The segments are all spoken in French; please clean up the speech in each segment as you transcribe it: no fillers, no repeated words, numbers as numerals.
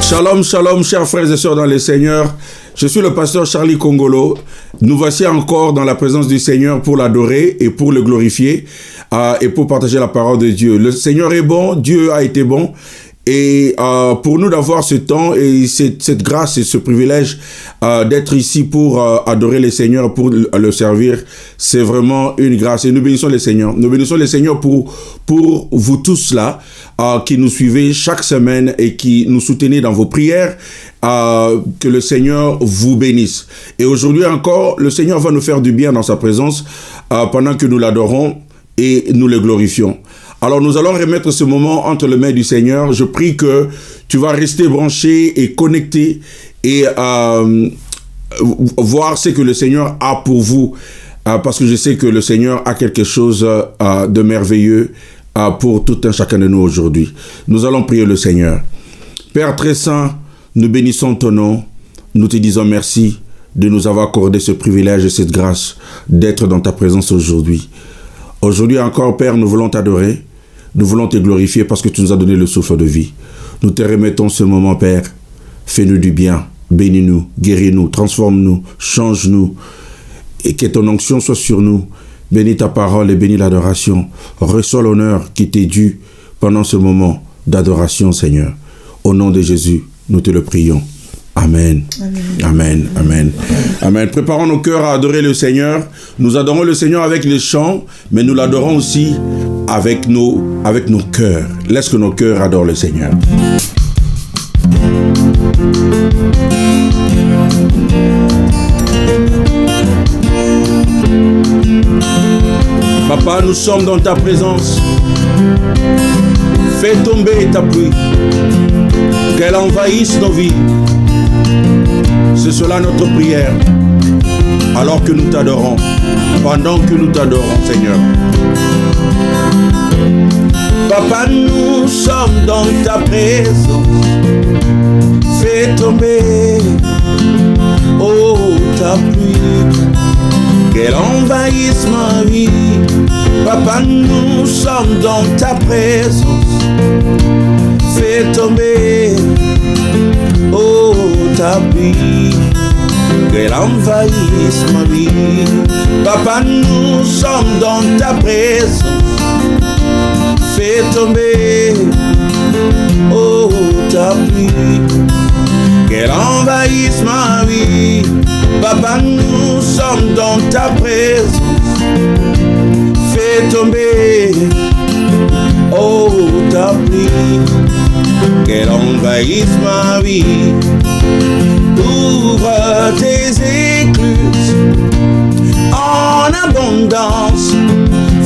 Shalom, shalom, chers frères et sœurs dans le Seigneur. Je suis le pasteur Charlie Congolo. Nous voici encore dans la présence du Seigneur pour l'adorer et pour le glorifier et pour partager la parole de Dieu. Le Seigneur est bon, Dieu a été bon. Et pour nous d'avoir ce temps et cette grâce et ce privilège d'être ici pour adorer le Seigneur, pour le servir, c'est vraiment une grâce. Et nous bénissons le Seigneur. Nous bénissons le Seigneur pour vous tous là, qui nous suivez chaque semaine et qui nous soutenez dans vos prières. Que le Seigneur vous bénisse. Et aujourd'hui encore, le Seigneur va nous faire du bien dans sa présence pendant que nous l'adorons et nous le glorifions. Alors nous allons remettre ce moment entre les mains du Seigneur. Je prie que tu vas rester branché et connecté et voir ce que le Seigneur a pour vous. Parce que je sais que le Seigneur a quelque chose de merveilleux pour tout un chacun de nous aujourd'hui. Nous allons prier le Seigneur. Père très saint, nous bénissons ton nom. Nous te disons merci de nous avoir accordé ce privilège et cette grâce d'être dans ta présence aujourd'hui. Aujourd'hui encore, Père, nous voulons t'adorer. Nous voulons te glorifier parce que tu nous as donné le souffle de vie. Nous te remettons ce moment, Père. Fais-nous du bien. Bénis-nous, guéris-nous, transforme-nous, change-nous. Et que ton onction soit sur nous. Bénis ta parole et bénis l'adoration. Reçois l'honneur qui t'est dû pendant ce moment d'adoration, Seigneur. Au nom de Jésus, nous te le prions. Amen. Amen. Amen. Amen. Amen. Préparons nos cœurs à adorer le Seigneur. Nous adorons le Seigneur avec les chants, mais nous l'adorons aussi avec nos cœurs. Laisse que nos cœurs adorent le Seigneur. Papa, nous sommes dans ta présence. Fais tomber ta pluie, qu'elle envahisse nos vies. C'est cela notre prière, alors que nous t'adorons, pendant que nous t'adorons, Seigneur. Papa, nous sommes dans ta présence. Fais tomber, oh, ta pluie, qu'elle envahisse ma vie. Papa, nous sommes dans ta présence. Fais tomber, oh, ta pluie, qu'elle envahisse ma vie. Papa, nous sommes dans ta présence. Fais tomber, oh, ta pluie, qu'elle envahisse ma vie. Papa, nous sommes dans ta présence. Fais tomber, oh, ta pluie, qu'elle envahisse ma vie. Ouvre tes écluses en abondance.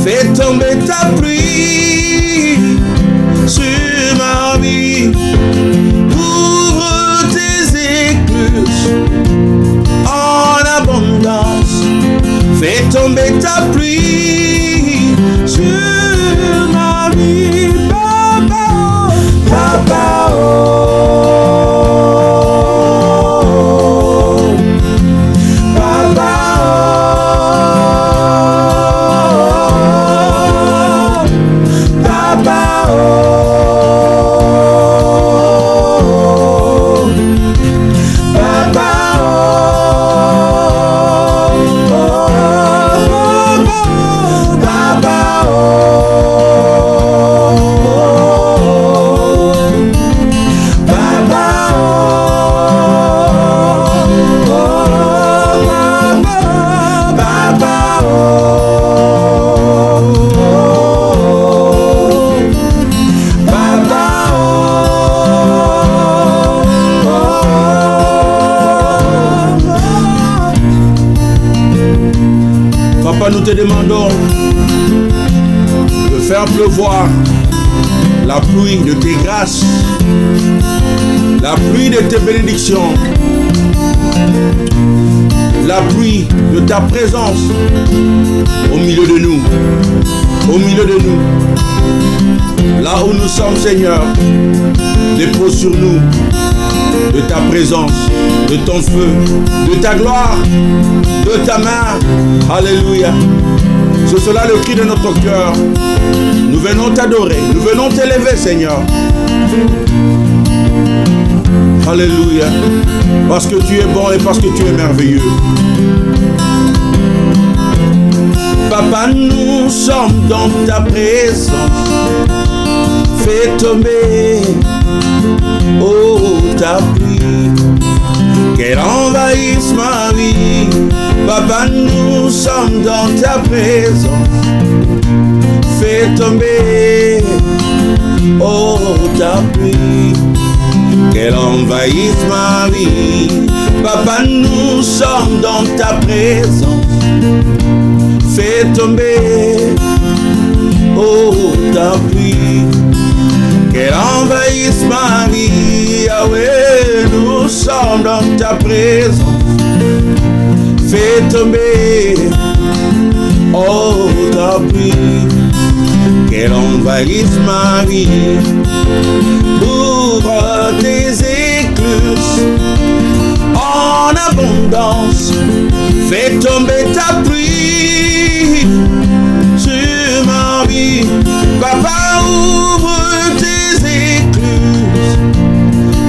Fais tomber ta pluie sur ma vie. Ouvre tes écluses en abondance. Fais tomber ta pluie sur ma vie. Papa, Papa, oh. Nous te demandons de faire pleuvoir la pluie de tes grâces, la pluie de tes bénédictions, la pluie de ta présence au milieu de nous, là où nous sommes, Seigneur. Dépose sur nous de ta présence, de ton feu, de ta gloire, de ta main. Alléluia. C'est cela le cri de notre cœur. Nous venons t'adorer, nous venons t'élever, Seigneur. Alléluia. Parce que tu es bon et parce que tu es merveilleux. Papa, nous sommes dans ta présence. Fais tomber, oh, ta pluie, qu'elle envahisse ma vie. Papa, nous sommes dans ta présence. Fais tomber, oh, ta pluie, qu'elle envahisse ma vie. Papa, nous sommes dans ta présence. Fais tomber, oh, ta pluie, qu'elle envahisse ma vie. Yahweh, nous sommes dans ta présence. Fais tomber, oh, ta pluie, qu'elle envahisse ma vie. Ouvre tes écluses en abondance. Fais tomber ta pluie sur ma vie. Papa, ouvre tes écluses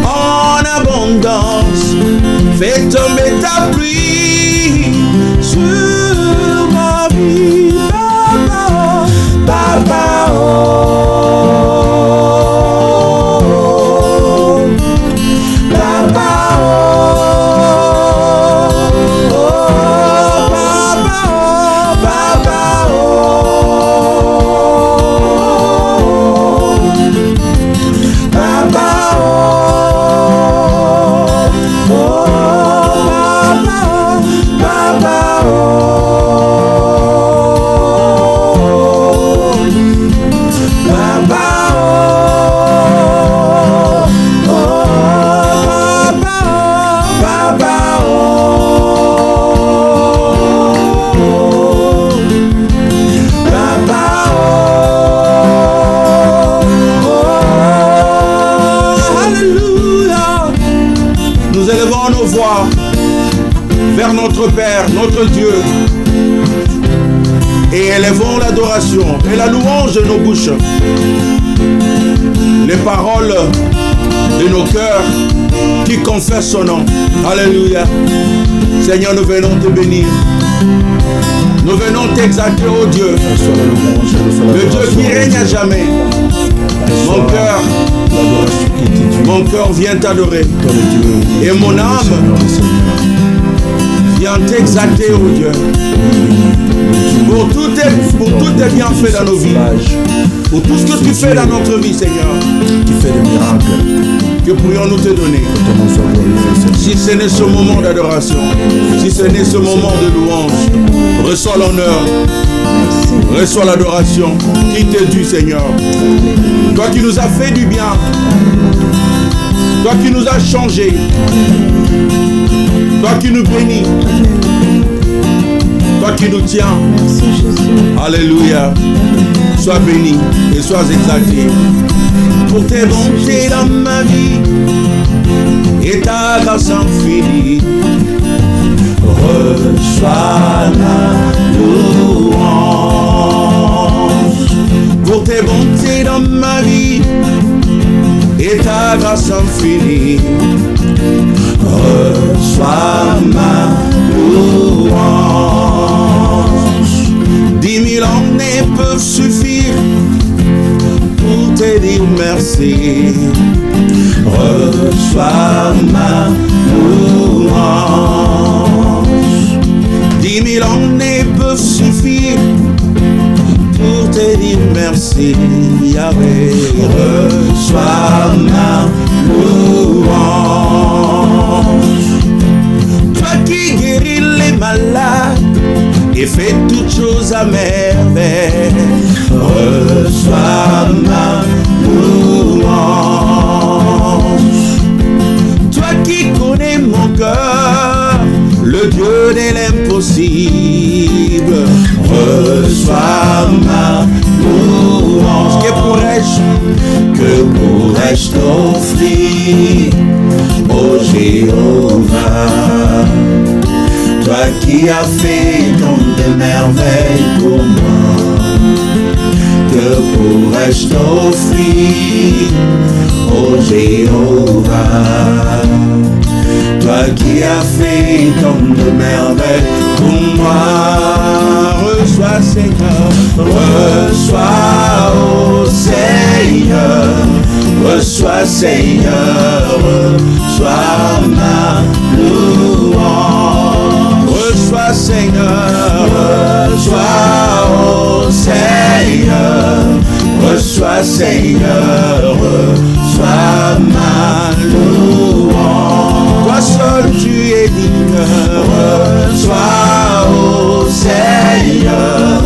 en abondance. Fais tomber ta pluie sur ma vie. Papa, Papa, oh. Vers notre Père, notre Dieu, et élevons l'adoration et la louange de nos bouches, les paroles de nos cœurs qui confessent son nom. Alléluia. Seigneur, nous venons te bénir. Nous venons t'exalter, oh Dieu, le Dieu qui règne à jamais. Mon cœur vient t'adorer, et mon âme vient t'exalter, oh Dieu, pour tous tes bienfaits dans nos vies, pour tout ce que tu fais dans notre vie, Seigneur. Tu fais des miracles. Que pourrions-nous te donner si ce n'est ce moment d'adoration, si ce n'est ce moment de louange? Reçois l'honneur, reçois l'adoration qui t'est due, Seigneur. Toi qui nous as fait du bien, toi qui nous as changé, toi qui nous bénis, toi qui nous tiens. Alléluia. Sois béni et sois exalté pour tes bontés dans ma vie et ta grâce infinie. Reçois la louange pour tes bontés dans ma vie et ta grâce infinie. Reçois ma louange. 10 000 années peuvent suffire pour te dire merci. Reçois ma louange. 10 000 années peuvent suffire pour te dire merci. Yahweh, reçois ma louange. Toi qui guéris les malades et fais toutes choses à merveille, reçois ma louange. Toi qui connais mon cœur, le Dieu de l'impossible, reçois ma louange. Que pourrais-je t'offrir, ô Jéhovah? Toi qui as fait tant de merveilles pour moi, que pourrais-je t'offrir, ô Jéhovah? toi qui as fait tant de merveilles pour moi. Reçois Seigneur, reçois oh Seigneur, reçois Seigneur, reçois ma louange. Reçois Seigneur, reçois oh Seigneur, reçois Seigneur, reçois ma louange. Toi seul tu es digne, reçois oh Seigneur,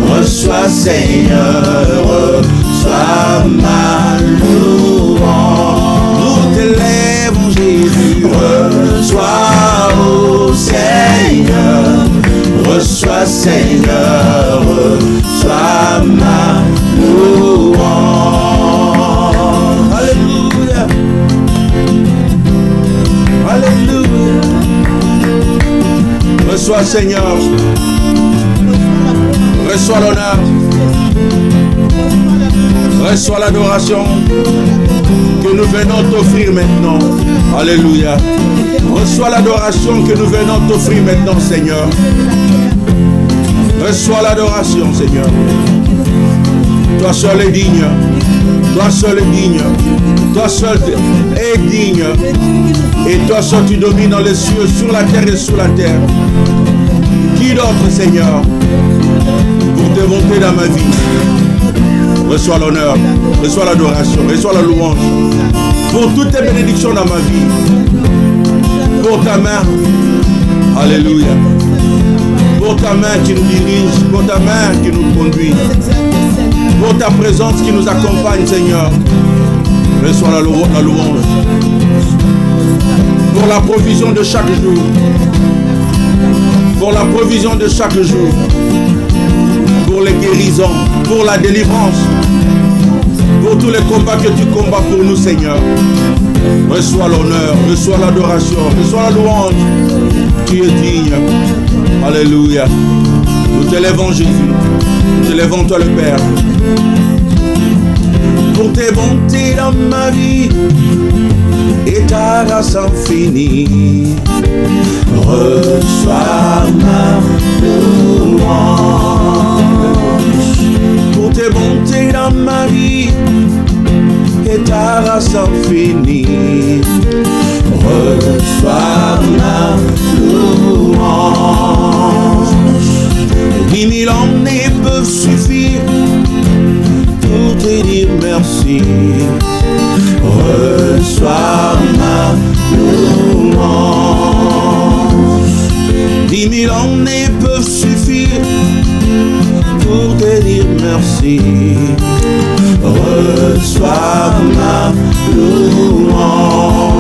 reçois Seigneur, reçois ma louange. Nous t'élèvons Jésus, reçois oh Seigneur, reçois Seigneur, reçois ma louange. Alléluia, alléluia. Reçois Seigneur, reçois l'honneur, reçois l'adoration que nous venons t'offrir maintenant. Alléluia. Reçois l'adoration que nous venons t'offrir maintenant, Seigneur. Reçois l'adoration, Seigneur. Toi seul est digne. Toi seul est digne. Toi seul est digne. Et toi seul tu domines dans les cieux, sur la terre et sous la terre. Qui d'autre, Seigneur, pour te monter dans ma vie? Reçois l'honneur, reçois l'adoration, reçois la louange. Pour toutes tes bénédictions dans ma vie. Pour ta main. Alléluia. Pour ta main qui nous dirige, pour ta main qui nous conduit, pour ta présence qui nous accompagne, Seigneur. Reçois la louange. Pour la provision de chaque jour. Pour la provision de chaque jour. Pour les guérisons, pour la délivrance, pour tous les combats que tu combats pour nous, Seigneur. Reçois l'honneur, reçois l'adoration, reçois la louange. Tu es digne. Alléluia. Nous t'élèvons Jésus. Nous t'élèvons toi le Père. Pour tes bontés dans ma vie et ta grâce infinie. Reçois ma louange. Pour tes bontés dans ma vie et ta grâce infinie. Reçois ma louange. 10 000 années peuvent suffire pour te dire merci. Reçois ma louange. 10 000 années peuvent suffire pour te dire merci. Reçois ma louange.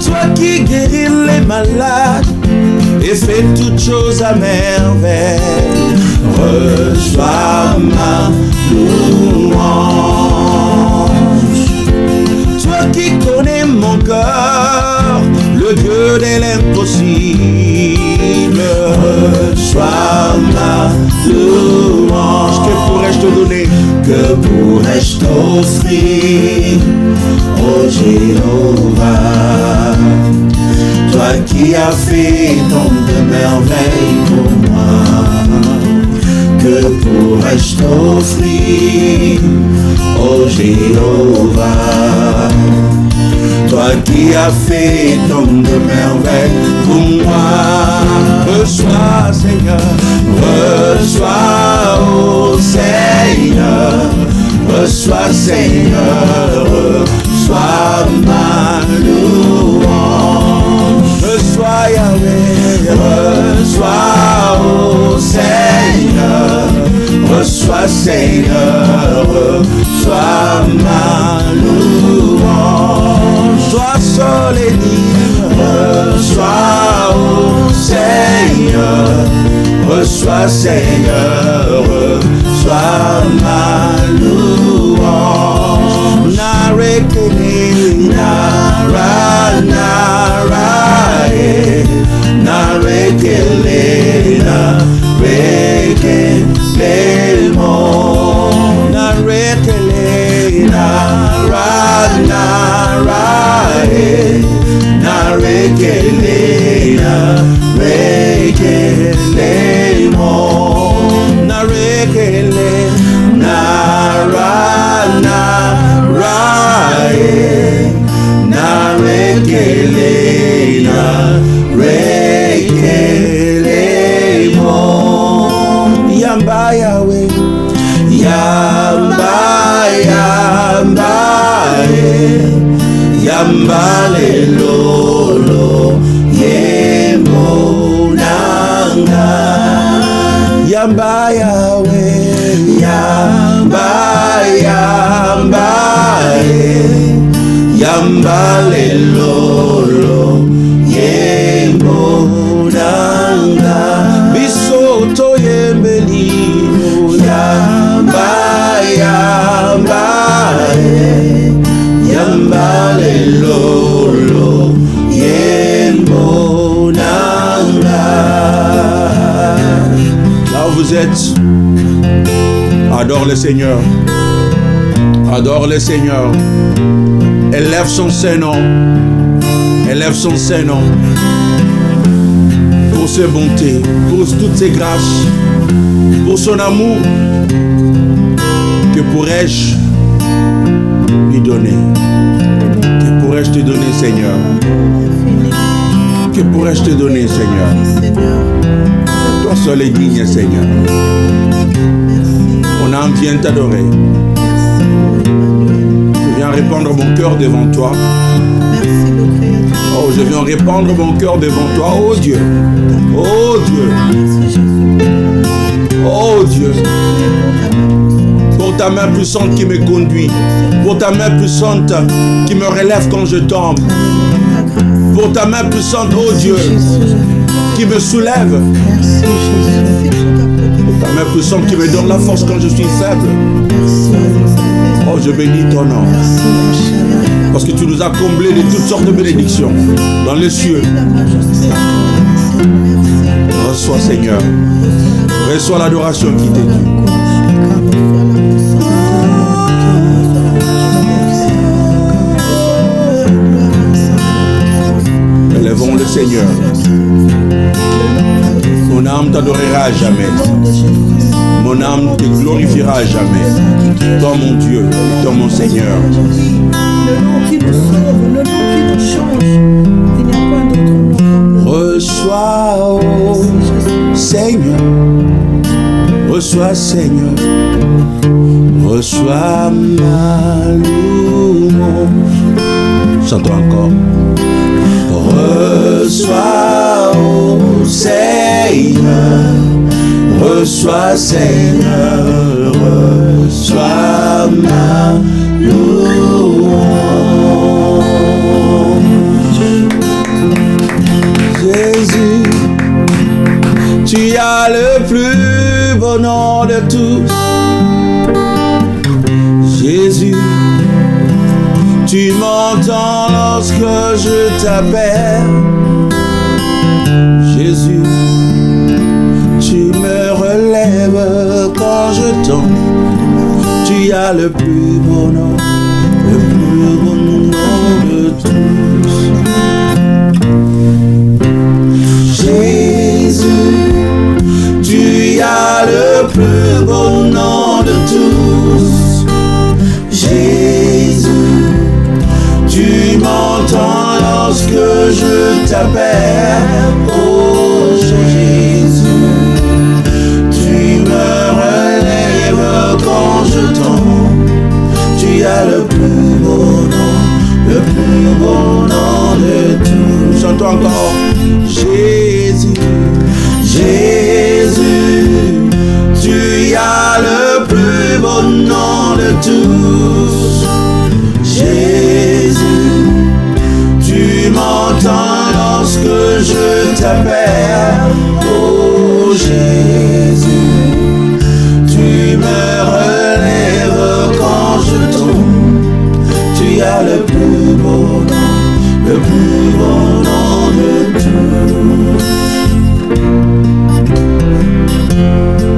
Toi qui guéris les malades et fais toutes choses à merveille. Reçois ma louange. Toi qui connais mon cœur, le Dieu de l'impossible. Reçois ma louange. Que pourrais-je te donner? Que pourrais-je t'offrir, oh Jéhovah? Toi qui as fait tant de merveilles pour moi. Que pourrais-je t'offrir, oh Jéhovah? Toi qui as fait tant de merveilles pour moi. Reçois Seigneur, reçois oh Seigneur, reçois Seigneur, reçois ma louange. Reçois Yahweh, reçois oh Seigneur, reçois Seigneur, reçois ma louange. Toi seul est digne, reçois oh Seigneur, reçois Seigneur, reçois ma louange. Narekele, nara, narae, narekele, narekele mo, narekele, nara, narae, narekele mo, narekele narekele mo, yamba Yahweh, yamba lelolo yembo nanga, yamba Yahweh, yamba lelolo yembo nanga, bisoto yembelino, yamba lelolo yembo nanga. Là où vous êtes, adore le Seigneur, adore le Seigneur, élève son Saint-Nom, élève son Saint-Nom pour ses bontés, pour toutes ses grâces, pour son amour. Que pourrais-je lui donner? Que pourrais-je te donner, Seigneur? Que pourrais-je te donner, Seigneur? Toi seul est digne, Seigneur. Mon âme vient t'adorer. Je viens répandre mon cœur devant toi. Oh, je viens répandre mon cœur devant toi, oh Dieu. Oh Dieu. Oh Dieu. Pour ta main puissante qui me conduit, pour ta main puissante qui me relève quand je tombe, pour ta main puissante, oh Dieu, qui me soulève, pour ta main puissante qui me donne la force quand je suis faible. Oh, je bénis ton nom, parce que tu nous as comblés de toutes sortes de bénédictions dans les cieux. Reçois, Seigneur, reçois l'adoration qui t'est due. Élevons le Seigneur. Mon âme t'adorera à jamais. Mon âme te glorifiera à jamais. Toi mon Dieu, toi mon Seigneur. Le nom qui nous sauve, le nom qui nous change. Il n'y a pas d'autre nom. Reçois, oh Seigneur. Reçois, Seigneur. Reçois ma louange. Chantons encore. Reçois, oh Seigneur, reçois, Seigneur, reçois ma louange. Jésus, tu as le plus beau nom de tous. Jésus, tu m'entends lorsque je t'appelle. Jésus, tu me relèves quand je tombe. Tu as le plus beau nom, le plus beau nom de tous. Jésus, tu as le plus beau nom de tous. Jésus, tu m'entends lorsque je t'appelle, oh Jésus. Tu me relèves quand je tombe. Tu as le plus beau nom, le plus beau nom de tous. Chantons encore. Jésus, Jésus, tu as le plus beau nom de tous. Jésus, tu m'entends lorsque je t'appelle, oh Jésus. Tu me relèves quand je tombe. Tu as le plus beau nom, le plus beau nom de tous.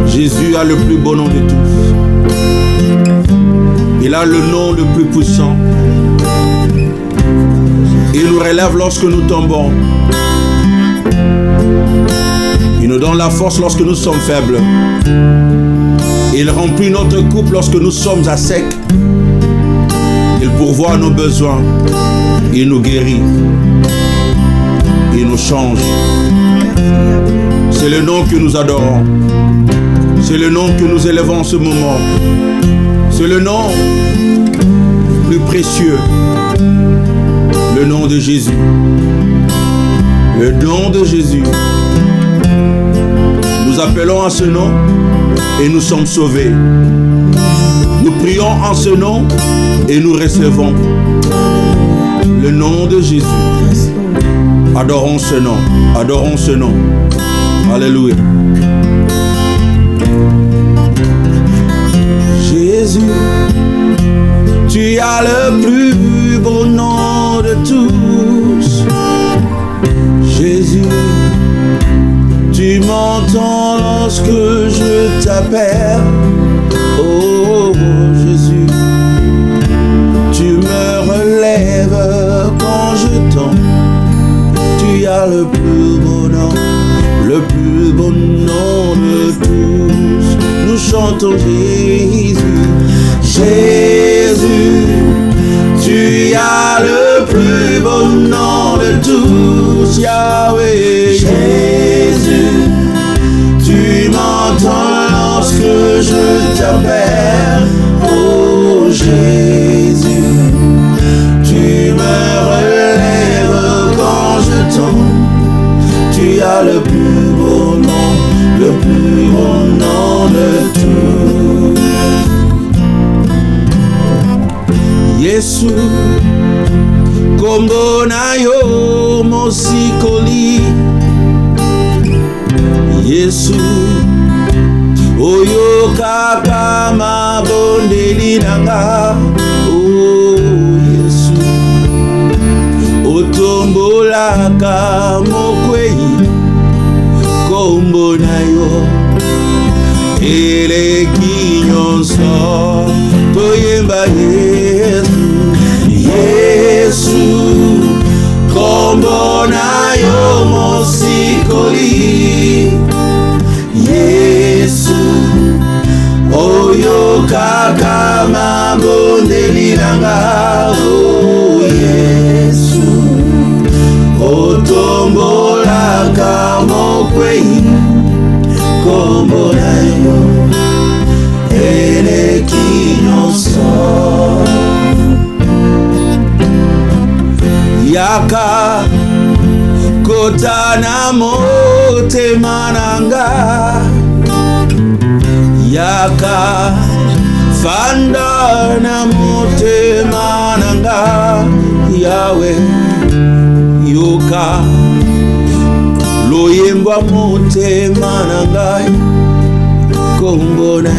Jésus a le plus beau nom de tous. Il a le nom le plus puissant. Il nous relève lorsque nous tombons. Il nous donne la force lorsque nous sommes faibles. Il remplit notre coupe lorsque nous sommes à sec. Il pourvoit nos besoins. Il nous guérit. Il nous change. C'est le nom que nous adorons. C'est le nom que nous élevons en ce moment. C'est le nom plus précieux. Le nom de Jésus. Le nom de Jésus. Nous appelons à ce nom et nous sommes sauvés. Nous prions en ce nom et nous recevons. Le nom de Jésus. Adorons ce nom. Adorons ce nom. Alléluia. Jésus, tu as le plus beau nom de tous. Jésus, tu m'entends lorsque je t'appelle. Oh Jésus, tu me relèves quand je tombe. Tu as le plus beau nom, le plus beau nom de tous. Nous chantons Jésus. Jésus, tu as le plus beau nom de tous. Yahweh. Jésus, tu m'entends lorsque je t'appelle. Oh Jésus, tu me relèves quand je tombe. Tu as le plus beau nom, le plus beau nom de tous. Yesu, kombo na yo mosikoli. Yesu, oyo kaka mabondeli nanga. Oh Yesu, otombolaka mokwei. Kombo na yo eleki nyonso toyemba Yesu. Yesu, kombo na yo mosikoli. Yesu, oyo kaka mabondeli nanga. Oh Yesu, otombolaka mokwei. Kombo na yo eleki nyonso. Yaka kotana motema nanga. Yaka fanda na motema nanga. Yahweh, yoka loyembwa motema nanga. Kombo na yo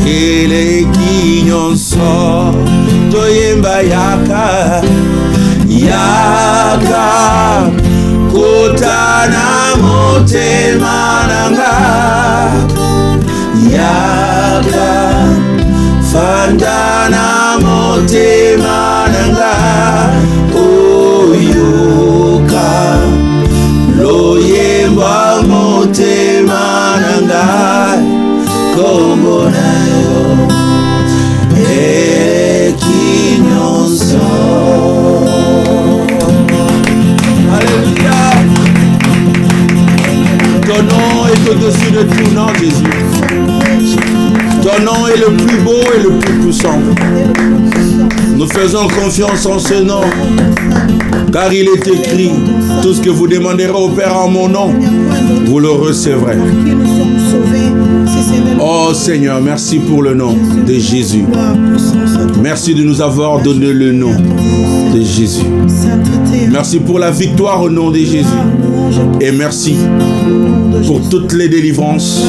eleki nyonso toyemba. Yaka yaka kotana motema nanga. Yaka fandana motema nanga. Oyoka loyemba motema nanga. Kombo na yo eleki nyonso. Alléluia. Ton nom est au-dessus de tout nom, Jésus. Ton nom est le plus beau et le plus puissant. Nous faisons confiance en ce nom, car il est écrit, tout ce que vous demanderez au Père en mon nom, vous le recevrez. Oh Seigneur, merci pour le nom de Jésus. Merci de nous avoir donné le nom de Jésus. Merci pour la victoire au nom de Jésus. Et merci pour toutes les délivrances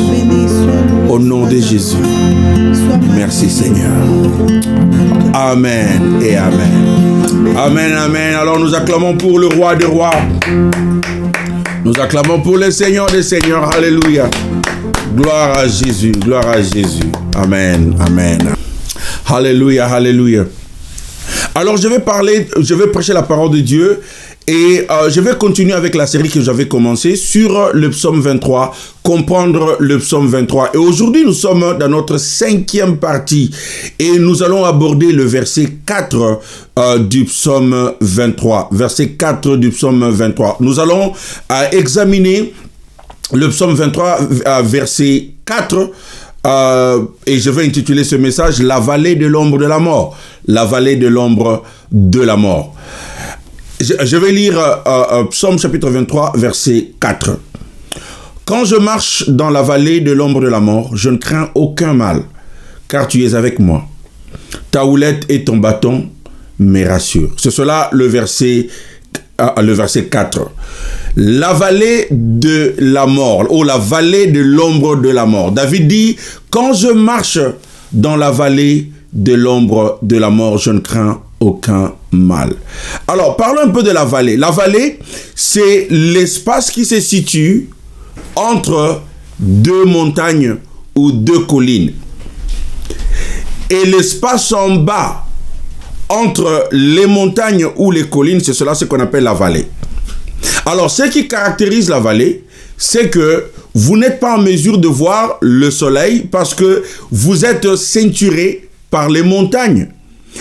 au nom de Jésus. Merci Seigneur. Amen et amen. Amen, amen. Alors nous acclamons pour le roi des rois. Nous acclamons pour le Seigneur des seigneurs. Alléluia. Gloire à Jésus, gloire à Jésus. Amen, amen. Alléluia, alléluia. Alors je vais prêcher la parole de Dieu et je vais continuer avec la série que j'avais commencée sur le psaume 23, comprendre le psaume 23. Et aujourd'hui nous sommes dans notre 5e partie et nous allons aborder le verset 4 du psaume 23. Verset 4 du psaume 23. Nous allons examiner le psaume 23, verset 4. Et je vais intituler ce message « La vallée de l'ombre de la mort ». La vallée de l'ombre de la mort. Je vais lire Psaume chapitre 23, verset 4. « Quand je marche dans la vallée de l'ombre de la mort, je ne crains aucun mal, car tu es avec moi. Ta houlette et ton bâton me rassurent. » C'est cela le verset 4. La vallée de la mort, ou la vallée de l'ombre de la mort. David dit, quand je marche dans la vallée de l'ombre de la mort, je ne crains aucun mal. Alors, parlons un peu de la vallée. La vallée, c'est l'espace qui se situe entre deux montagnes ou deux collines. Et l'espace en bas, entre les montagnes ou les collines, c'est cela ce qu'on appelle la vallée. Alors, ce qui caractérise la vallée, c'est que vous n'êtes pas en mesure de voir le soleil parce que vous êtes ceinturé par les montagnes.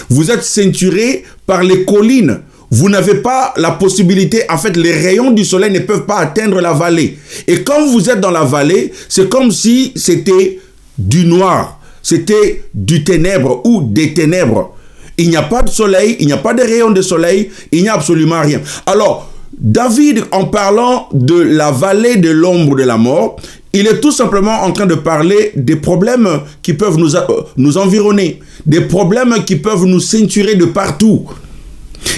Vous êtes ceinturé par les collines. Vous n'avez pas la possibilité, en fait, les rayons du soleil ne peuvent pas atteindre la vallée. Et quand vous êtes dans la vallée, c'est comme si c'était du noir, c'était du ténèbre ou des ténèbres. Il n'y a pas de soleil, il n'y a pas de rayons de soleil, il n'y a absolument rien. Alors, David, en parlant de la vallée de l'ombre de la mort, il est tout simplement en train de parler des problèmes qui peuvent nous environner, des problèmes qui peuvent nous ceinturer de partout.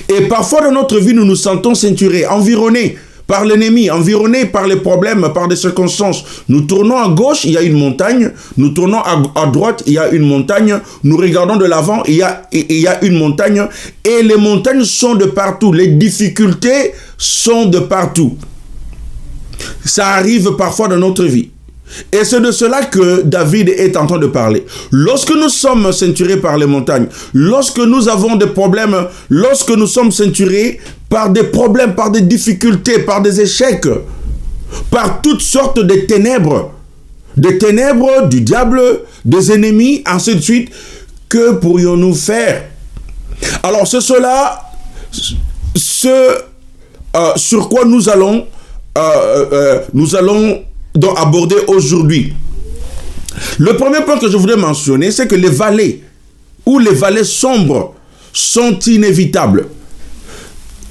Et parfois dans notre vie, nous nous sentons ceinturés, environnés par l'ennemi, environnés par les problèmes, par des circonstances. Nous tournons à gauche, il y a une montagne. Nous tournons à droite, il y a une montagne. Nous regardons de l'avant, il y a une montagne. Et les montagnes sont de partout. Les difficultés sont de partout. Ça arrive parfois dans notre vie. Et c'est de cela que David est en train de parler. Lorsque nous sommes ceinturés par les montagnes, lorsque nous avons des problèmes, lorsque nous sommes ceinturés par des problèmes, par des difficultés, par des échecs, par toutes sortes de ténèbres, du diable, des ennemis, ainsi de suite, que pourrions-nous faire? Alors c'est cela, sur quoi nous allons donc aborder aujourd'hui. Le premier point que je voudrais mentionner, c'est que les vallées ou les vallées sombres sont inévitables.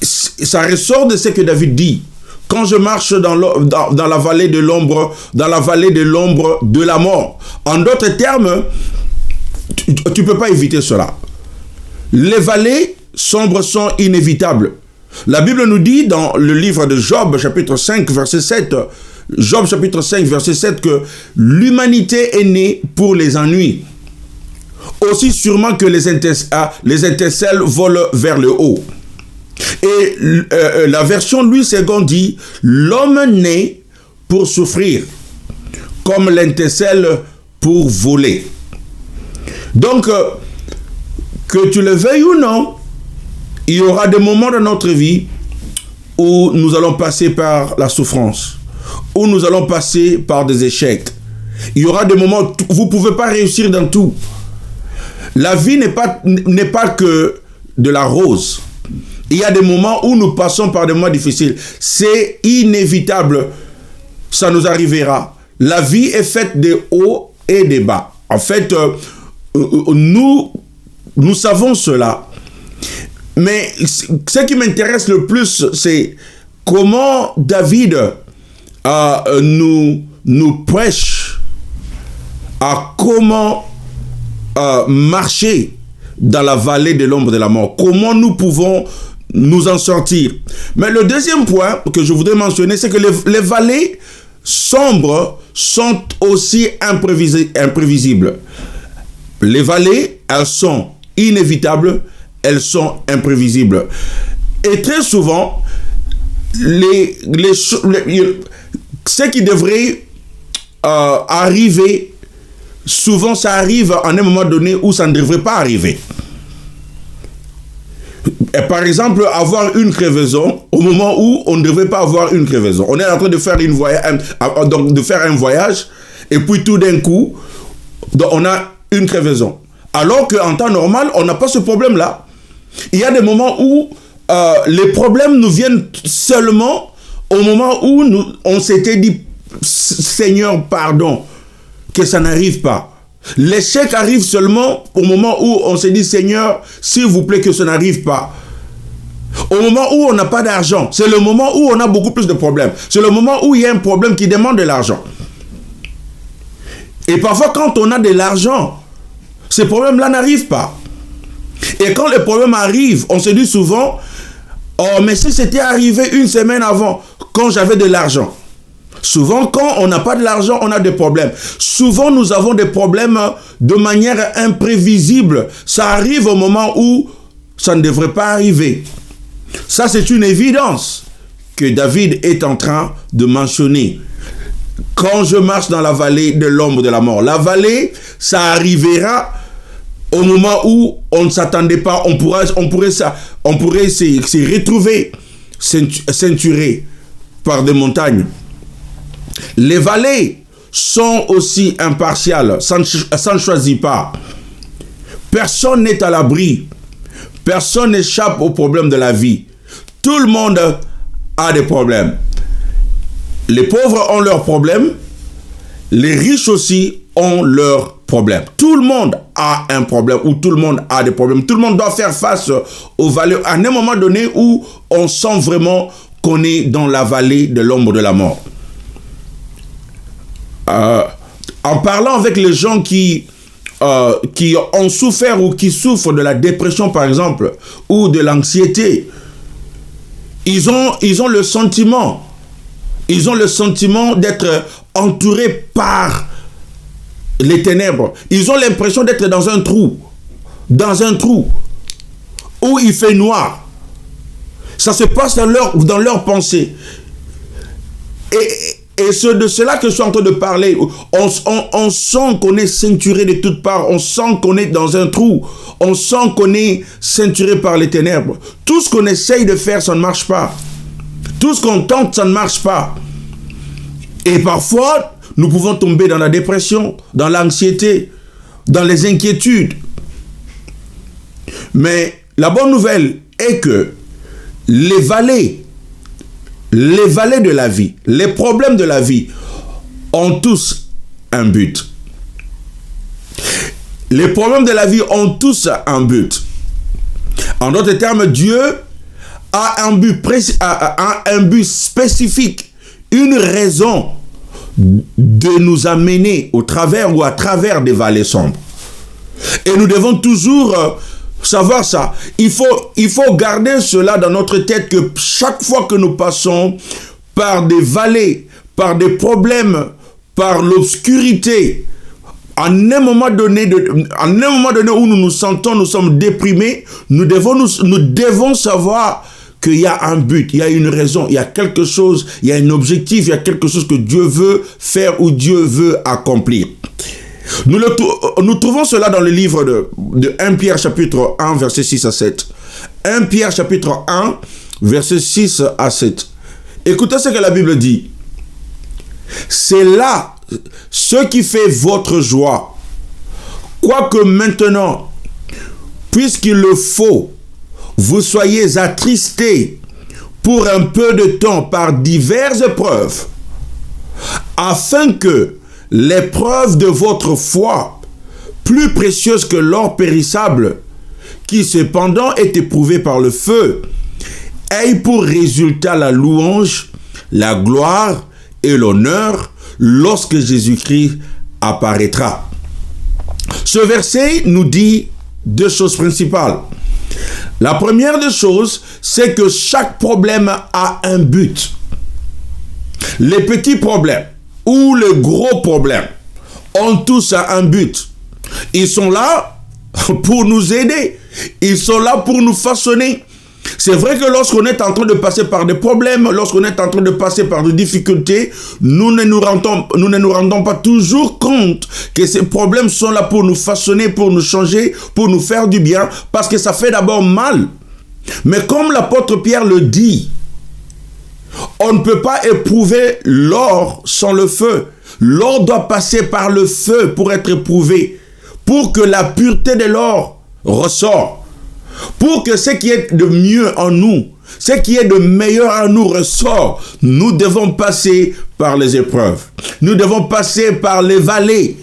Ça ressort de ce que David dit. Quand je marche dans la vallée de l'ombre, dans la vallée de l'ombre de la mort. En d'autres termes, tu ne peux pas éviter cela. Les vallées sombres sont inévitables. La Bible nous dit dans le livre de Job, chapitre 5, verset 7, Job chapitre 5, verset 7, que l'humanité est née pour les ennuis. Aussi sûrement que les étincelles volent vers le haut. Et la version Louis II dit, l'homme naît pour souffrir, comme l'étincelle pour voler. Donc, que tu le veuilles ou non, il y aura des moments dans notre vie où nous allons passer par la souffrance, où nous allons passer par des échecs. Il y aura des moments où vous ne pouvez pas réussir dans tout. La vie n'est pas que de la rose. Il y a des moments où nous passons par des moments difficiles. C'est inévitable. Ça nous arrivera. La vie est faite de hauts et de bas. En fait, nous savons cela. Mais ce qui m'intéresse le plus, c'est comment David nous prêche à comment marcher dans la vallée de l'ombre de la mort. Comment nous pouvons nous en sortir. Mais le deuxième point que je voudrais mentionner, c'est que les vallées sombres sont aussi imprévisibles. Les vallées, elles sont inévitables, elles sont imprévisibles. Et très souvent, ce qui devrait arriver, souvent ça arrive à un moment donné où ça ne devrait pas arriver. Et par exemple, avoir une crevaison au moment où on ne devrait pas avoir une crevaison. On est en train de faire un voyage et puis tout d'un coup, on a une crevaison. Alors qu'en temps normal, on n'a pas ce problème-là. Il y a des moments où les problèmes nous viennent seulement au moment où on s'était dit « Seigneur, pardon », que ça n'arrive pas. L'échec arrive seulement au moment où on se dit « Seigneur, s'il vous plaît, que ça n'arrive pas ». Au moment où on n'a pas d'argent, c'est le moment où on a beaucoup plus de problèmes. C'est le moment où il y a un problème qui demande de l'argent. Et parfois, quand on a de l'argent, ces problèmes-là n'arrivent pas. Et quand les problèmes arrivent, on se dit souvent « Oh, mais si c'était arrivé une semaine avant, quand j'avais de l'argent ». Souvent, quand on n'a pas de l'argent, on a des problèmes. Souvent, nous avons des problèmes de manière imprévisible. Ça arrive au moment où ça ne devrait pas arriver. Ça, c'est une évidence que David est en train de mentionner. Quand je marche dans la vallée de l'ombre de la mort. La vallée, ça arrivera au moment où on ne s'attendait pas. On pourrait se retrouver ceinturé par des montagnes. Les vallées sont aussi impartiales, ça ne choisit pas. Personne n'est à l'abri. Personne n'échappe aux problèmes de la vie. Tout le monde a des problèmes. Les pauvres ont leurs problèmes. Les riches aussi ont leurs problèmes. Tout le monde a un problème ou tout le monde a des problèmes. Tout le monde doit faire face aux vallées à un moment donné où on sent vraiment qu'on est dans la vallée de l'ombre de la mort. En parlant avec les gens qui ont souffert ou qui souffrent de la dépression, par exemple, ou de l'anxiété, ils ont le sentiment d'être entourés par les ténèbres. Ils ont l'impression d'être dans un trou où il fait noir. Ça se passe dans leur pensée. Et c'est de cela que je suis en train de parler. On sent qu'on est ceinturé de toutes parts. On sent qu'on est dans un trou. On sent qu'on est ceinturé par les ténèbres. Tout ce qu'on essaye de faire, ça ne marche pas. Tout ce qu'on tente, ça ne marche pas. Et parfois, nous pouvons tomber dans la dépression, dans l'anxiété, dans les inquiétudes. Mais la bonne nouvelle est que les vallées de la vie, les problèmes de la vie ont tous un but. Les problèmes de la vie ont tous un but. En d'autres termes, Dieu a un but spécifique, une raison de nous amener au travers ou à travers des vallées sombres. Et nous devons toujours savoir ça. Il faut garder cela dans notre tête, que chaque fois que nous passons par des vallées, par des problèmes, par l'obscurité, en un moment donné où nous nous sentons, nous sommes déprimés, nous devons savoir qu'il y a un but, il y a une raison, il y a quelque chose, il y a un objectif, il y a quelque chose que Dieu veut faire ou Dieu veut accomplir. Nous trouvons cela dans le livre de 1 Pierre chapitre 1 verset 6 à 7. 1 Pierre chapitre 1 verset 6 à 7. Écoutez ce que la Bible dit. C'est là ce qui fait votre joie. Quoique maintenant, puisqu'il le faut, vous soyez attristés pour un peu de temps par diverses épreuves, afin que l'épreuve de votre foi, plus précieuse que l'or périssable, qui cependant est éprouvé par le feu, ait pour résultat la louange, la gloire et l'honneur lorsque Jésus-Christ apparaîtra. Ce verset nous dit deux choses principales. La première des choses, c'est que chaque problème a un but. Les petits problèmes ou les gros problèmes ont tous un but. Ils sont là pour nous aider. Ils sont là pour nous façonner. C'est vrai que lorsqu'on est en train de passer par des problèmes, lorsqu'on est en train de passer par des difficultés, nous ne nous rendons pas toujours compte que ces problèmes sont là pour nous façonner, pour nous changer, pour nous faire du bien, parce que ça fait d'abord mal. Mais comme l'apôtre Pierre le dit, on ne peut pas éprouver l'or sans le feu. L'or doit passer par le feu pour être éprouvé, pour que la pureté de l'or ressort, pour que ce qui est de mieux en nous, ce qui est de meilleur en nous ressort. Nous devons passer par les épreuves. Nous devons passer par les vallées.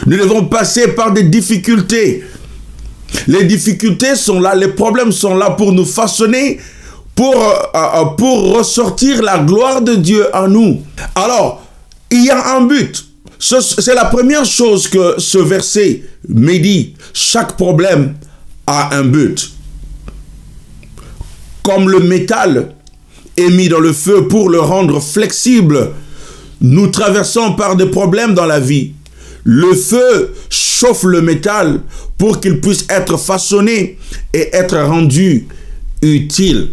Nous devons passer par des difficultés. Les difficultés sont là, les problèmes sont là pour nous façonner, pour ressortir la gloire de Dieu en nous. Alors, il y a un but. C'est la première chose que ce verset me dit. Chaque problème a un but. Comme le métal est mis dans le feu pour le rendre flexible, nous traversons par des problèmes dans la vie. Le feu chauffe le métal pour qu'il puisse être façonné et être rendu utile.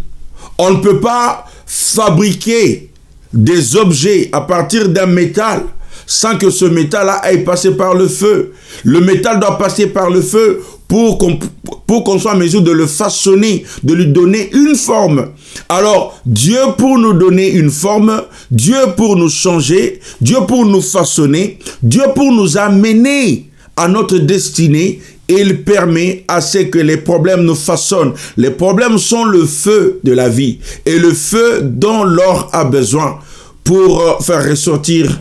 On ne peut pas fabriquer des objets à partir d'un métal sans que ce métal-là aille passer par le feu. Le métal doit passer par le feu pour qu'on soit en mesure de le façonner, de lui donner une forme. Alors, Dieu pour nous donner une forme, Dieu pour nous changer, Dieu pour nous façonner, Dieu pour nous amener à notre destinée, il permet à ce que les problèmes nous façonnent. Les problèmes sont le feu de la vie et le feu dont l'or a besoin pour faire ressortir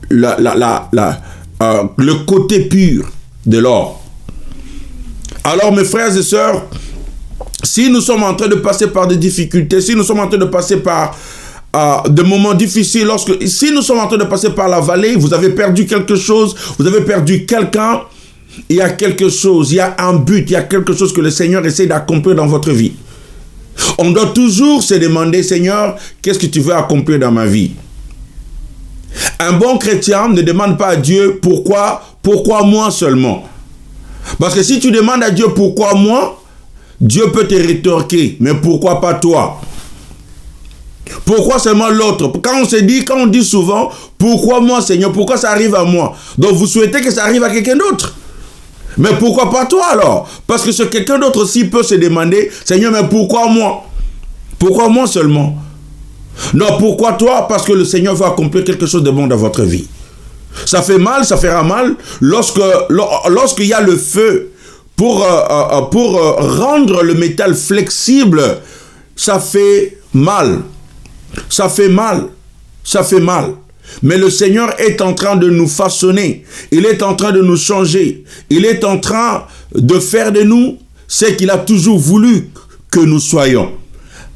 le côté pur de l'or. Alors mes frères et sœurs, si nous sommes en train de passer par des difficultés, si nous sommes en train de passer par des moments difficiles, si nous sommes en train de passer par la vallée, vous avez perdu quelque chose, vous avez perdu quelqu'un, il y a quelque chose, il y a un but, il y a quelque chose que le Seigneur essaie d'accomplir dans votre vie. On doit toujours se demander, Seigneur, qu'est-ce que tu veux accomplir dans ma vie? Un bon chrétien ne demande pas à Dieu pourquoi moi seulement. Parce que si tu demandes à Dieu pourquoi moi, Dieu peut te rétorquer, mais pourquoi pas toi? Pourquoi seulement l'autre? Quand on dit souvent, pourquoi moi Seigneur, pourquoi ça arrive à moi? Donc vous souhaitez que ça arrive à quelqu'un d'autre. Mais pourquoi pas toi alors? Parce que ce quelqu'un d'autre aussi peut se demander, Seigneur, mais pourquoi moi? Pourquoi moi seulement? Non, pourquoi toi? Parce que le Seigneur va accomplir quelque chose de bon dans votre vie. Ça fait mal, ça fera mal lorsqu'il y a le feu pour rendre le métal flexible. Ça fait mal. Ça fait mal. Ça fait mal. Mais le Seigneur est en train de nous façonner. Il est en train de nous changer. Il est en train de faire de nous ce qu'il a toujours voulu que nous soyons.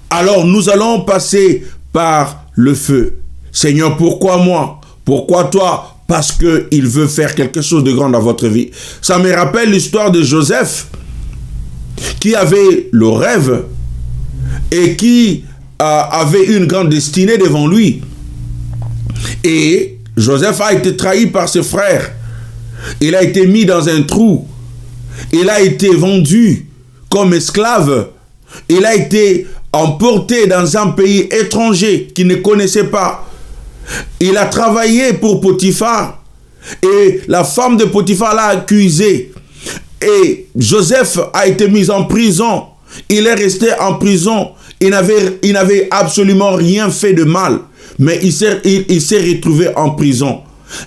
Alors nous allons passer par le feu. Seigneur, pourquoi moi? Pourquoi toi? Parce qu'il veut faire quelque chose de grand dans votre vie. Ça me rappelle l'histoire de Joseph, qui avait le rêve et qui avait une grande destinée devant lui. Et Joseph a été trahi par ses frères. Il a été mis dans un trou. Il a été vendu comme esclave. Il a été emporté dans un pays étranger qu'il ne connaissait pas. Il a travaillé pour Potiphar et la femme de Potiphar l'a accusé. Et Joseph a été mis en prison. Il est resté en prison. Il n'avait absolument rien fait de mal. Mais il s'est retrouvé en prison.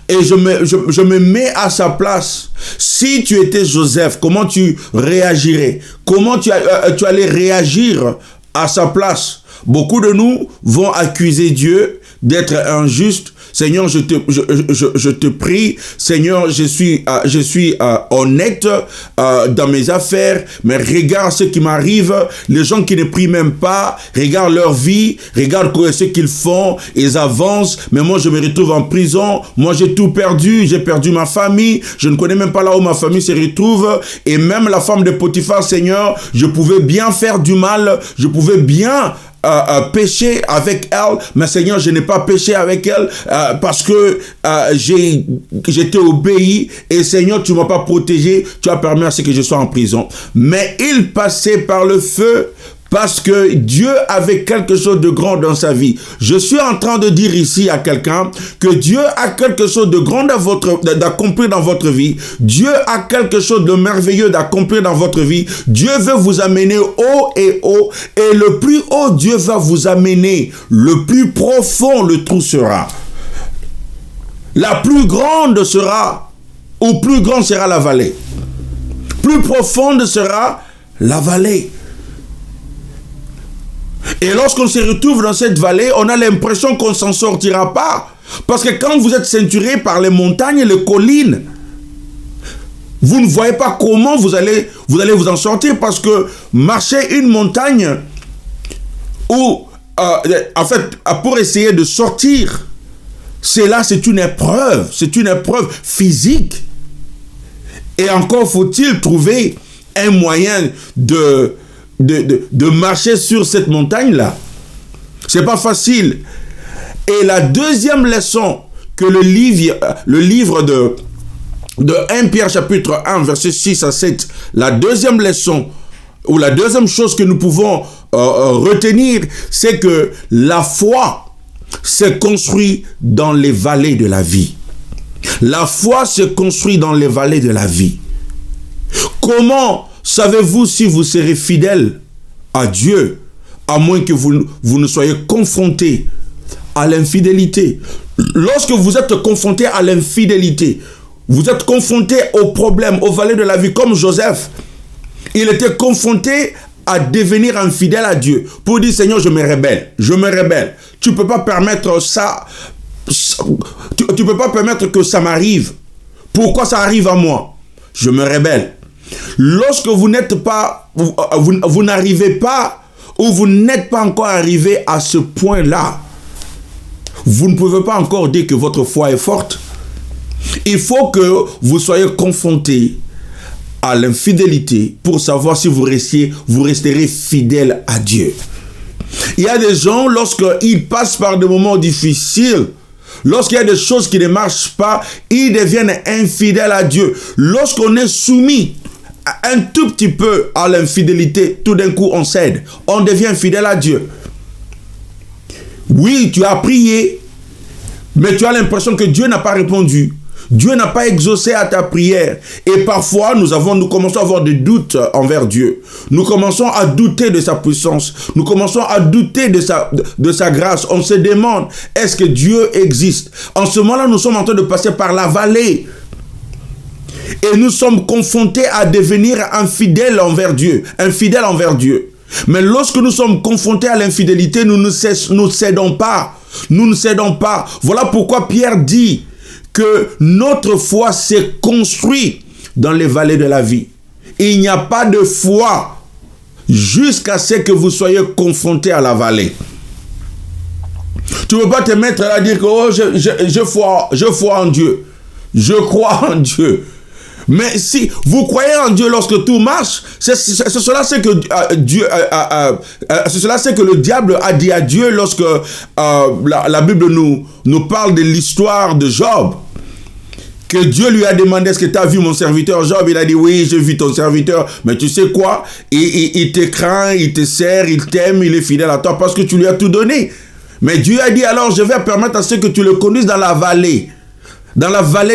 Et je me mets à sa place. Si tu étais Joseph, comment tu réagirais? Comment tu allais réagir à sa place? Beaucoup de nous vont accuser Dieu d'être injuste. Seigneur, je te prie, Seigneur, je suis honnête dans mes affaires, mais regarde ce qui m'arrive, les gens qui ne prient même pas, regarde leur vie, regarde ce qu'ils font, ils avancent, mais moi je me retrouve en prison, moi j'ai tout perdu, j'ai perdu ma famille, je ne connais même pas là où ma famille se retrouve, et même la femme de Potiphar, Seigneur, je pouvais bien faire du mal, je pouvais bien péché avec elle, mais Seigneur, je n'ai pas péché avec elle parce que j'étais obéi et Seigneur, tu ne m'as pas protégé, tu as permis à ce que je sois en prison. Mais il passait par le feu Parce que Dieu avait quelque chose de grand dans sa vie. Je suis en train de dire ici à quelqu'un que Dieu a quelque chose de grand d'accomplir dans votre vie. Dieu a quelque chose de merveilleux d'accomplir dans votre vie. Dieu veut vous amener haut et haut. Et le plus haut Dieu va vous amener, le plus profond le trou sera. La plus grande sera, ou plus grande sera la vallée. Plus profonde sera la vallée. Et lorsqu'on se retrouve dans cette vallée, on a l'impression qu'on ne s'en sortira pas. Parce que quand vous êtes ceinturé par les montagnes et les collines, vous ne voyez pas comment vous allez vous en sortir. Parce que marcher une montagne, ou en fait, pour essayer de sortir, c'est une épreuve physique. Et encore faut-il trouver un moyen de marcher sur cette montagne-là. C'est pas facile. Et la deuxième leçon que le livre de 1 Pierre chapitre 1, verset 6 à 7, la deuxième leçon, ou la deuxième chose que nous pouvons retenir, c'est que la foi se construit dans les vallées de la vie. La foi se construit dans les vallées de la vie. Comment savez-vous si vous serez fidèle à Dieu, à moins que vous ne soyez confronté à l'infidélité? Lorsque vous êtes confronté à l'infidélité, vous êtes confronté aux problèmes, aux vallées de la vie, comme Joseph. Il était confronté à devenir infidèle à Dieu pour dire: Seigneur, je me rebelle. Tu ne peux pas permettre ça. Tu peux pas permettre que ça m'arrive. Pourquoi ça arrive à moi? Je me rebelle. Lorsque vous n'êtes pas, vous n'arrivez pas, ou vous n'êtes pas encore arrivé à ce point-là, vous ne pouvez pas encore dire que votre foi est forte. Il faut que vous soyez confronté à l'infidélité pour savoir si vous resterez fidèle à Dieu. Il y a des gens, lorsqu'ils passent par des moments difficiles, lorsqu'il y a des choses qui ne marchent pas, ils deviennent infidèles à Dieu. Lorsqu'on est soumis un tout petit peu à l'infidélité, tout d'un coup on cède, on devient fidèle à Dieu. Oui, tu as prié, mais tu as l'impression que Dieu n'a pas répondu. Dieu n'a pas exaucé à ta prière. Et parfois, nous commençons à avoir des doutes envers Dieu. Nous commençons à douter de sa puissance. Nous commençons à douter de sa grâce. On se demande, est-ce que Dieu existe? En ce moment-là, nous sommes en train de passer par la vallée. Et nous sommes confrontés à devenir infidèles envers Dieu. Infidèles envers Dieu. Mais lorsque nous sommes confrontés à l'infidélité, nous ne cédons pas. Nous ne cédons pas. Voilà pourquoi Pierre dit que notre foi s'est construite dans les vallées de la vie. Il n'y a pas de foi jusqu'à ce que vous soyez confrontés à la vallée. Tu ne peux pas te mettre à dire que oh, je crois en Dieu. Je crois en Dieu. Mais si vous croyez en Dieu lorsque tout marche, c'est cela c'est que c'est que le diable a dit à Dieu lorsque la Bible nous parle de l'histoire de Job. Que Dieu lui a demandé: est-ce que tu as vu mon serviteur Job? Il a dit: oui, j'ai vu ton serviteur. Mais tu sais quoi? Il te craint, il te sert, il t'aime, il est fidèle à toi parce que tu lui as tout donné. Mais Dieu a dit: alors je vais permettre à ce que tu le conduises dans la vallée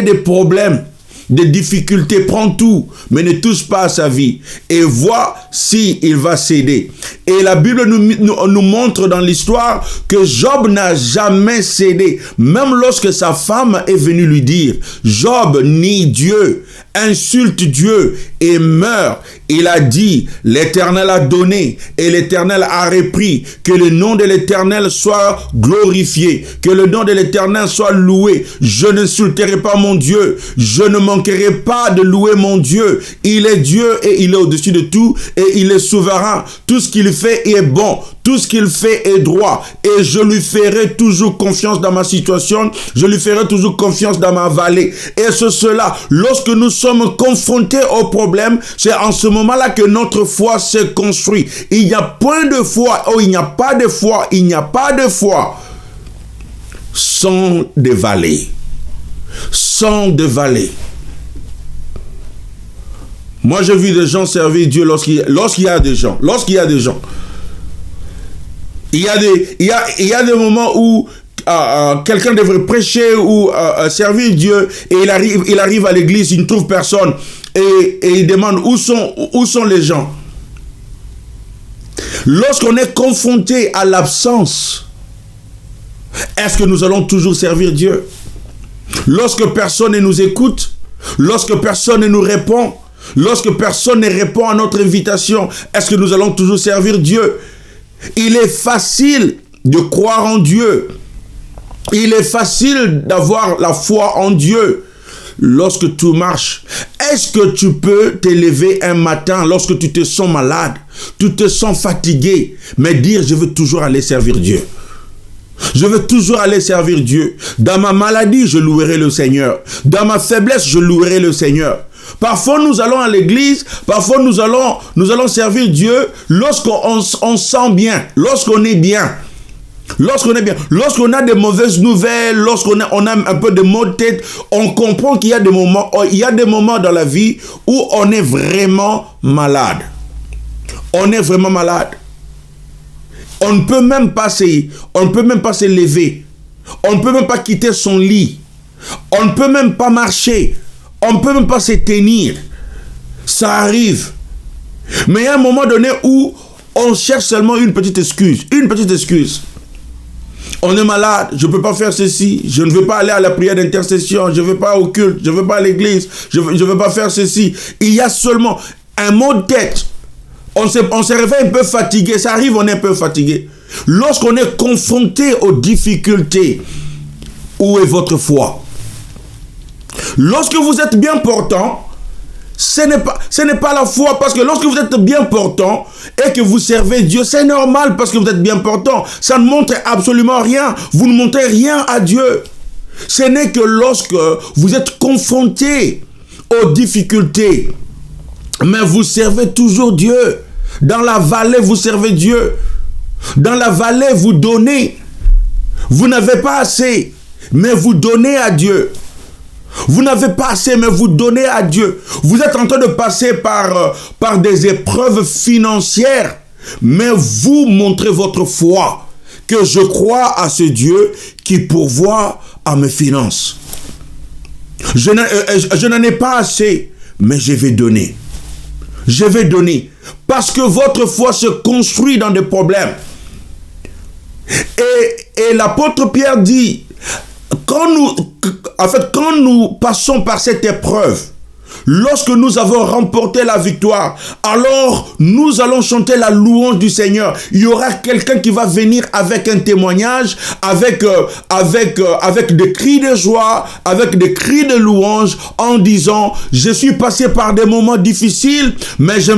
des problèmes, des difficultés. Prends tout, mais ne touche pas à sa vie et vois si il va céder. Et la Bible nous montre dans l'histoire que Job n'a jamais cédé. Même lorsque sa femme est venue lui dire: Job nie Dieu, insulte Dieu et meurt. Il a dit: l'Éternel a donné et l'Éternel a repris. Que le nom de l'Éternel soit glorifié, que le nom de l'Éternel soit loué. Je n'insulterai pas mon Dieu, je ne manquerai pas de louer mon Dieu. Il est Dieu et il est au-dessus de tout et il est souverain. Tout ce qu'il fait est bon, tout ce qu'il fait est droit et je lui ferai toujours confiance dans ma situation, je lui ferai toujours confiance dans ma vallée. Et cela, lorsque nous sommes confrontés au problème, c'est en ce moment-là que notre foi se construit. Il n'y a point de foi, il n'y a pas de foi, il n'y a pas de foi sans des vallées. Sans des vallées. Moi, j'ai vu des gens servir Dieu lorsqu'il y a des gens. Il y a des moments où quelqu'un devrait prêcher ou servir Dieu et il arrive à l'église, il ne trouve personne et il demande où sont les gens. Lorsqu'on est confronté à l'absence, est-ce que nous allons toujours servir Dieu? Lorsque personne ne nous écoute, lorsque personne ne nous répond, lorsque personne ne répond à notre invitation, est-ce que nous allons toujours servir Dieu? Il est facile de croire en Dieu. Il est facile d'avoir la foi en Dieu lorsque tout marche. Est-ce que tu peux te lever un matin lorsque tu te sens malade, tu te sens fatigué, mais dire je veux toujours aller servir Dieu? Je veux toujours aller servir Dieu. Dans ma maladie, je louerai le Seigneur. Dans ma faiblesse, je louerai le Seigneur. Parfois, nous allons à l'église, parfois nous allons servir Dieu lorsqu'on sent bien, lorsqu'on est bien. Lorsqu'on a des mauvaises nouvelles, lorsqu'on a un peu de maux de tête, on comprend qu'il y a des moments dans la vie où on est vraiment malade. On est vraiment malade. On ne peut même pas se lever. On ne peut même pas quitter son lit. On ne peut même pas marcher. On ne peut même pas se tenir. Ça arrive. Mais il y a un moment donné où on cherche seulement une petite excuse. Une petite excuse. On est malade, je ne peux pas faire ceci, je ne veux pas aller à la prière d'intercession, je ne veux pas au culte, je ne veux pas à l'église, je ne veux pas faire ceci. Il y a seulement un mot de tête. On se réveille un peu fatigué, ça arrive, on est un peu fatigué. Lorsqu'on est confronté aux difficultés, où est votre foi? Lorsque vous êtes bien portant, ce n'est pas la foi, parce que lorsque vous êtes bien portant et que vous servez Dieu, c'est normal parce que vous êtes bien portant. Ça ne montre absolument rien. Vous ne montrez rien à Dieu. Ce n'est que lorsque vous êtes confronté aux difficultés, mais vous servez toujours Dieu. Dans la vallée, vous servez Dieu. Dans la vallée, vous donnez. Vous n'avez pas assez, mais vous donnez à Dieu. Vous n'avez pas assez, mais vous donnez à Dieu. Vous êtes en train de passer par des épreuves financières, mais vous montrez votre foi, que je crois à ce Dieu qui pourvoit à mes finances. Je n'en ai pas assez, mais je vais donner. Je vais donner. Parce que votre foi se construit dans des problèmes. Et l'apôtre Pierre dit, quand nous passons par cette épreuve, lorsque nous avons remporté la victoire, alors nous allons chanter la louange du Seigneur. Il y aura quelqu'un qui va venir avec un témoignage, avec des cris de joie, avec des cris de louange, en disant, je suis passé par des moments difficiles, mais je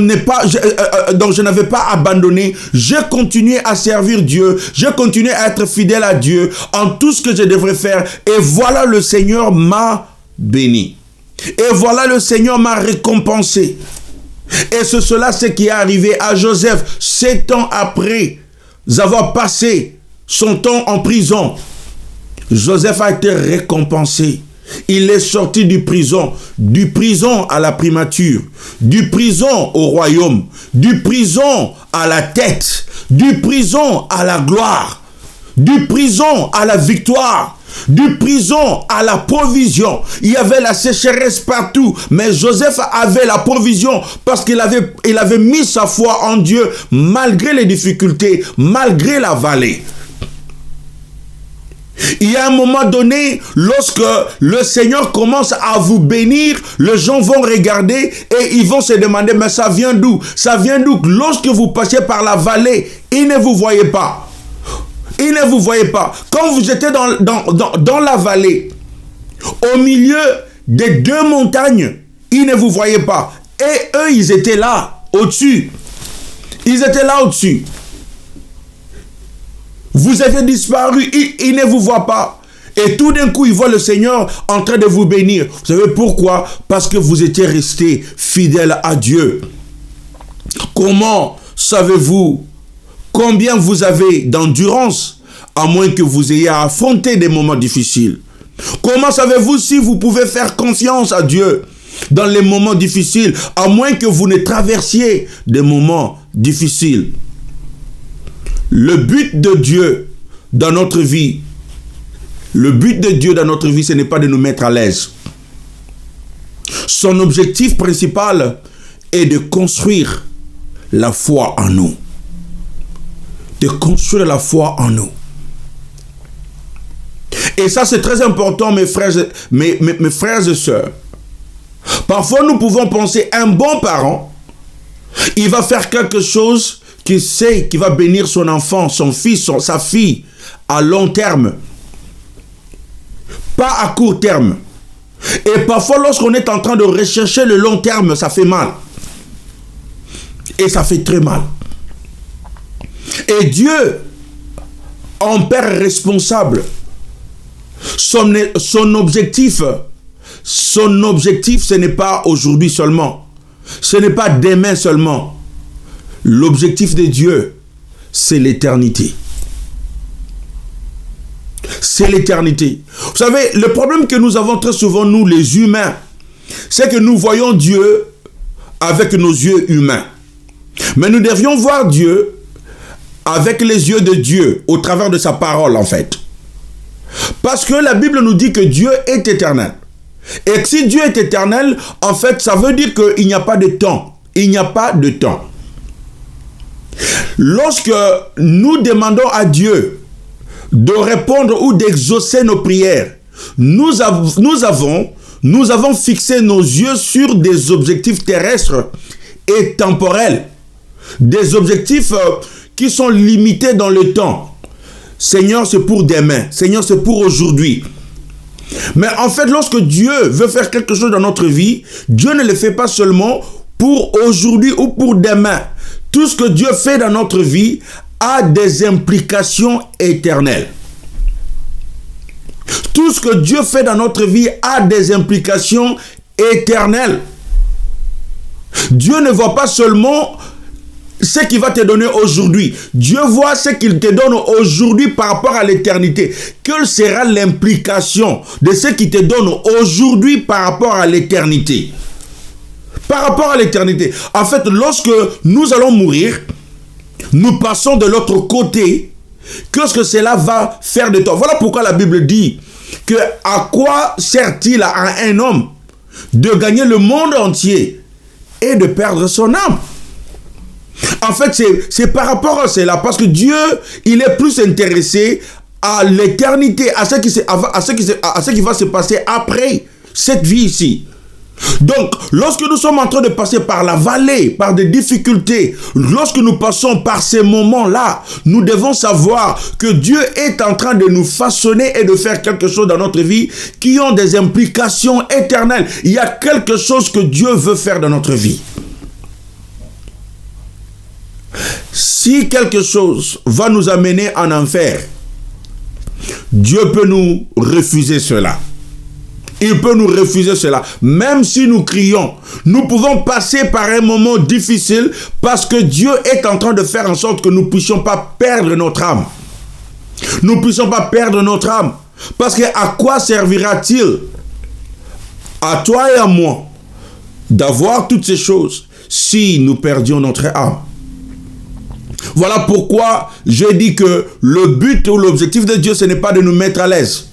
n'avais pas abandonné. J'ai continué à servir Dieu, j'ai continué à être fidèle à Dieu en tout ce que je devrais faire. Et voilà, le Seigneur m'a béni. Et voilà, le Seigneur m'a récompensé. Et c'est cela ce qui est arrivé à Joseph 7 ans après avoir passé son temps en prison. Joseph a été récompensé. Il est sorti du prison à la primature, du prison au royaume, du prison à la tête, du prison à la gloire, du prison à la victoire, du prison à la provision. Il y avait la sécheresse partout, mais Joseph avait la provision parce qu'il avait mis sa foi en Dieu malgré les difficultés, malgré la vallée. Il y a un moment donné, lorsque le Seigneur commence à vous bénir, les gens vont regarder et ils vont se demander, mais ça vient d'où? Ça vient d'où? Lorsque vous passez par la vallée, ils ne vous voyaient pas. Ils ne vous voyaient pas. Quand vous étiez dans la vallée, au milieu des deux montagnes, ils ne vous voyaient pas. Et eux, ils étaient là, au-dessus. Ils étaient là au-dessus. Vous avez disparu, ils ne vous voient pas. Et tout d'un coup, ils voient le Seigneur en train de vous bénir. Vous savez pourquoi? Parce que vous étiez restés fidèles à Dieu. Comment savez-vous combien vous avez d'endurance, à moins que vous ayez à affronter des moments difficiles? Comment savez-vous si vous pouvez faire confiance à Dieu dans les moments difficiles, à moins que vous ne traversiez des moments difficiles? Le but de Dieu dans notre vie, ce n'est pas de nous mettre à l'aise. Son objectif principal est de construire la foi en nous. De construire la foi en nous. Et ça, c'est très important, mes frères et sœurs. Parfois, nous pouvons penser, un bon parent, il va faire quelque chose qu'il sait qu'il va bénir son enfant, son fils, sa fille, à long terme. Pas à court terme. Et parfois, lorsqu'on est en train de rechercher le long terme, ça fait mal. Et ça fait très mal. Et Dieu, en père responsable, son objectif, ce n'est pas aujourd'hui seulement. Ce n'est pas demain seulement. L'objectif de Dieu, c'est l'éternité. C'est l'éternité. Vous savez, le problème que nous avons très souvent, nous les humains, c'est que nous voyons Dieu avec nos yeux humains. Mais nous devions voir Dieu avec les yeux de Dieu, au travers de sa parole en fait. Parce que la Bible nous dit que Dieu est éternel. Et si Dieu est éternel, en fait, ça veut dire qu'il n'y a pas de temps. Il n'y a pas de temps. Lorsque nous demandons à Dieu de répondre ou d'exaucer nos prières, nous avons fixé nos yeux sur des objectifs terrestres et temporels. Des objectifs qui sont limités dans le temps. Seigneur, c'est pour demain. Seigneur, c'est pour aujourd'hui. Mais en fait, lorsque Dieu veut faire quelque chose dans notre vie, Dieu ne le fait pas seulement pour aujourd'hui ou pour demain. Tout ce que Dieu fait dans notre vie a des implications éternelles. Tout ce que Dieu fait dans notre vie a des implications éternelles. Dieu ne voit pas seulement ce qu'il va te donner aujourd'hui. Dieu voit ce qu'il te donne aujourd'hui par rapport à l'éternité. Quelle sera l'implication de ce qu'il te donne aujourd'hui par rapport à l'éternité? Par rapport à l'éternité. En fait, lorsque nous allons mourir, nous passons de l'autre côté. Qu'est-ce que cela va faire de toi? Voilà pourquoi la Bible dit que à quoi sert-il à un homme de gagner le monde entier et de perdre son âme? En fait, c'est par rapport à cela, parce que Dieu, il est plus intéressé à l'éternité, à ce qui va se passer après cette vie ici. Donc, lorsque nous sommes en train de passer par la vallée, par des difficultés, lorsque nous passons par ces moments-là, nous devons savoir que Dieu est en train de nous façonner et de faire quelque chose dans notre vie qui ont des implications éternelles. Il y a quelque chose que Dieu veut faire dans notre vie. Si quelque chose va nous amener en enfer, Dieu peut nous refuser cela. Il peut nous refuser cela. Même si nous crions, nous pouvons passer par un moment difficile parce que Dieu est en train de faire en sorte que nous ne puissions pas perdre notre âme. Nous ne puissions pas perdre notre âme. Parce que à quoi servira-t-il à toi et à moi d'avoir toutes ces choses si nous perdions notre âme? Voilà pourquoi je dis que le but ou l'objectif de Dieu, ce n'est pas de nous mettre à l'aise.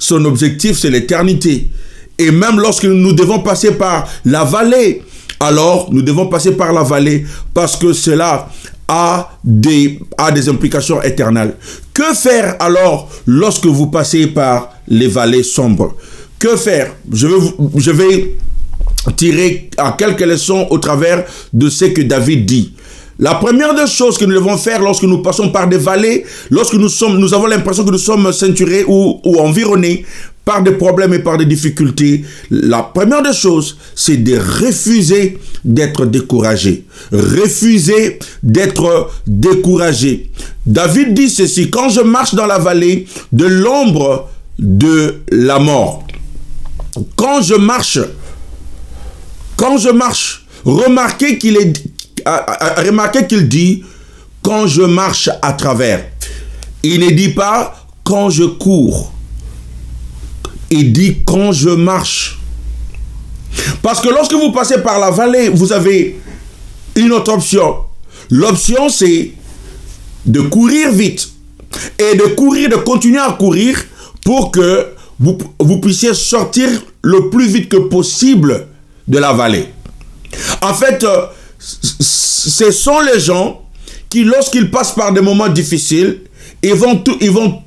Son objectif, c'est l'éternité. Et même lorsque nous devons passer par la vallée, alors nous devons passer par la vallée parce que cela a des implications éternelles. Que faire alors lorsque vous passez par les vallées sombres? Que faire? Je vais tirer quelques leçons au travers de ce que David dit. La première des choses que nous devons faire lorsque nous passons par des vallées, lorsque nous avons l'impression que nous sommes ceinturés ou environnés par des problèmes et par des difficultés, la première des choses, c'est de refuser d'être découragé. Refuser d'être découragé. David dit ceci: quand je marche dans la vallée de l'ombre de la mort, quand je marche, remarquez qu'il dit quand je marche à travers. Il ne dit pas quand je cours. Il dit quand je marche. Parce que lorsque vous passez par la vallée, vous avez une autre option. L'option, c'est de courir vite et de continuer à courir pour que vous puissiez sortir le plus vite que possible de la vallée. En fait, ce sont les gens qui, lorsqu'ils passent par des moments difficiles, ils vont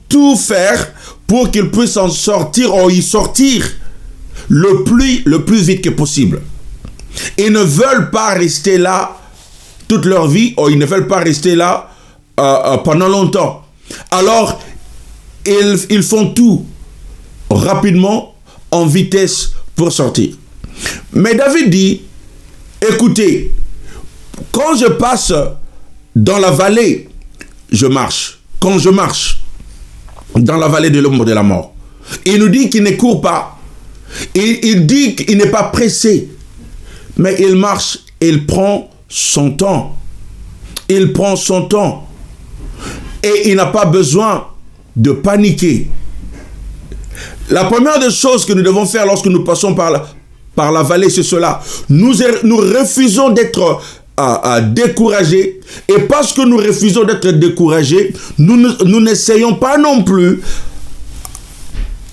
tout faire pour qu'ils puissent en sortir ou y sortir le plus vite que possible. Ils ne veulent pas rester là toute leur vie, ou ils ne veulent pas rester là pendant longtemps. Alors, ils font tout rapidement, en vitesse, pour sortir. Mais David dit, écoutez, quand je passe dans la vallée, je marche. Quand je marche dans la vallée de l'ombre de la mort, il nous dit qu'il ne court pas. Il dit qu'il n'est pas pressé, mais il marche, il prend son temps. Il prend son temps. Et il n'a pas besoin de paniquer. La première des choses que nous devons faire lorsque nous passons par la vallée, c'est cela. Nous refusons d'être découragés. Et parce que nous refusons d'être découragés, nous n'essayons pas non plus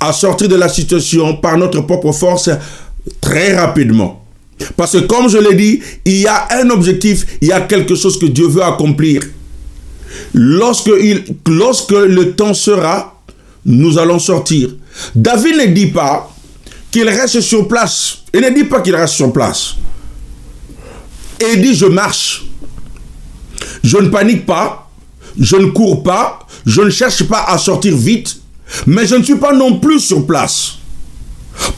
à sortir de la situation par notre propre force très rapidement. Parce que comme je l'ai dit, il y a un objectif, il y a quelque chose que Dieu veut accomplir. Lorsque le temps sera, nous allons sortir. David ne dit pas qu'il reste sur place. Il ne dit pas qu'il reste sur place. Et il dit, je marche. Je ne panique pas. Je ne cours pas. Je ne cherche pas à sortir vite. Mais je ne suis pas non plus sur place.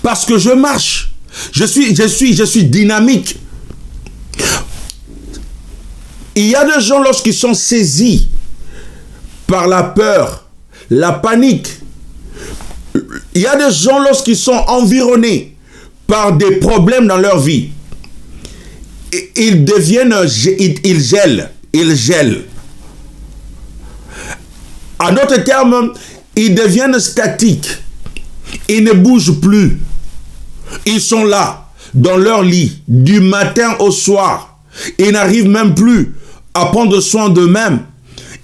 Parce que je marche. Je suis dynamique. Il y a des gens, lorsqu'ils sont saisis par la peur, la panique, il y a des gens, lorsqu'ils sont environnés par des problèmes dans leur vie, ils gèlent. En d'autres termes, ils deviennent statiques. Ils ne bougent plus. Ils sont là, dans leur lit, du matin au soir. Ils n'arrivent même plus à prendre soin d'eux-mêmes.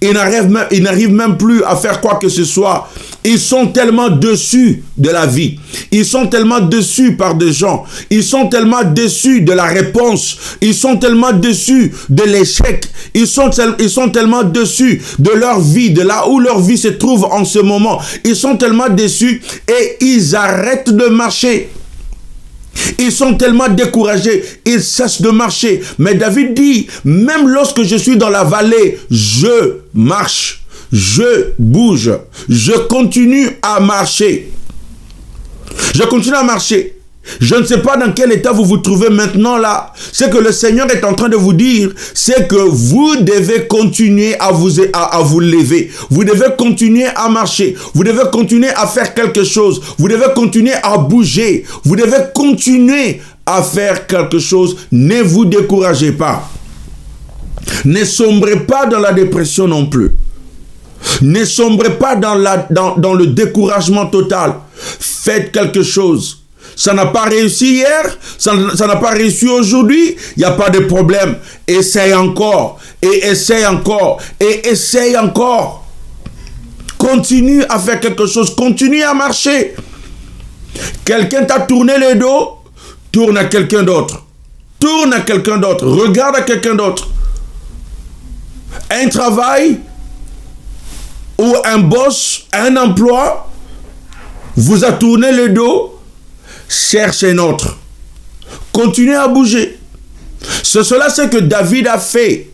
Ils n'arrivent même plus à faire quoi que ce soit. Ils sont tellement déçus de la vie. Ils sont tellement déçus par des gens. Ils sont tellement déçus de la réponse. Ils sont tellement déçus de l'échec. Ils sont tellement déçus de leur vie, de là où leur vie se trouve en ce moment. Ils sont tellement déçus et ils arrêtent de marcher. Ils sont tellement découragés, ils cessent de marcher. Mais David dit, même lorsque je suis dans la vallée, je marche, je bouge, je continue à marcher. Je continue à marcher. Je ne sais pas dans quel état vous vous trouvez maintenant là. Ce que le Seigneur est en train de vous dire, c'est que vous devez continuer à vous lever. Vous devez continuer à marcher. Vous devez continuer à faire quelque chose. Vous devez continuer à bouger. Vous devez continuer à faire quelque chose. Ne vous découragez pas. Ne sombrez pas dans la dépression non plus. Ne sombrez pas dans le découragement total. Faites quelque chose. Ça n'a pas réussi hier, ça n'a pas réussi aujourd'hui, il n'y a pas de problème. Essaye encore, et essaye encore, et essaye encore. Continue à faire quelque chose, continue à marcher. Quelqu'un t'a tourné le dos, tourne à quelqu'un d'autre. Tourne à quelqu'un d'autre, regarde à quelqu'un d'autre. Un travail ou un boss, un emploi, vous a tourné le dos, cherche un autre. Continuez à bouger. C'est cela ce que David a fait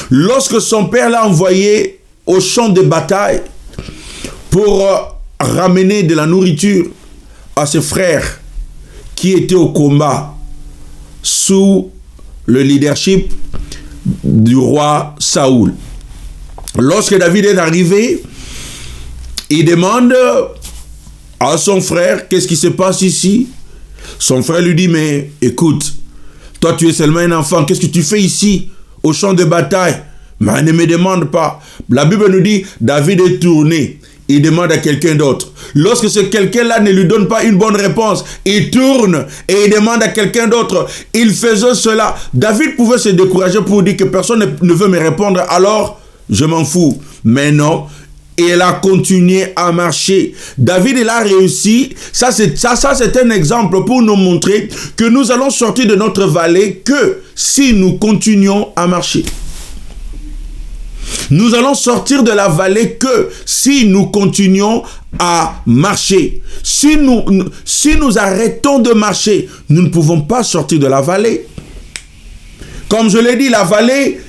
lorsque son père l'a envoyé au champ de bataille pour ramener de la nourriture à ses frères qui étaient au combat sous le leadership du roi Saoul. Lorsque David est arrivé, il demande à son frère, qu'est-ce qui se passe ici? Son frère lui dit, mais écoute, toi tu es seulement un enfant, qu'est-ce que tu fais ici au champ de bataille? Mais ne me demande pas. La Bible nous dit, David est tourné, il demande à quelqu'un d'autre. Lorsque ce quelqu'un-là ne lui donne pas une bonne réponse, il tourne et il demande à quelqu'un d'autre. Il faisait cela. David pouvait se décourager pour dire que personne ne veut me répondre, alors je m'en fous. Mais non, il a continué à marcher. David, il a réussi. Ça, c'est un exemple pour nous montrer que nous allons sortir de notre vallée que si nous continuons à marcher. Nous allons sortir de la vallée que si nous continuons à marcher. Si nous arrêtons de marcher, nous ne pouvons pas sortir de la vallée. Comme je l'ai dit, la vallée,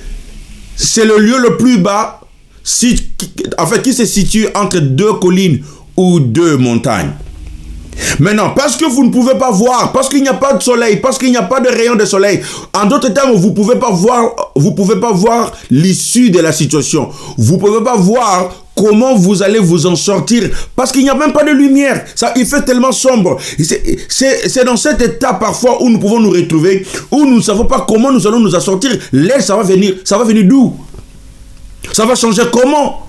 c'est le lieu le plus bas, qui se situe entre deux collines ou deux montagnes. Maintenant, parce que vous ne pouvez pas voir, parce qu'il n'y a pas de soleil, parce qu'il n'y a pas de rayon de soleil, en d'autres termes, vous ne pouvez pas voir l'issue de la situation. Vous ne pouvez pas voir comment vous allez vous en sortir, parce qu'il n'y a même pas de lumière. Il fait tellement sombre. C'est dans cet état parfois où nous pouvons nous retrouver, où nous ne savons pas comment nous allons nous en sortir. L'air, ça va venir d'où? Ça va changer comment?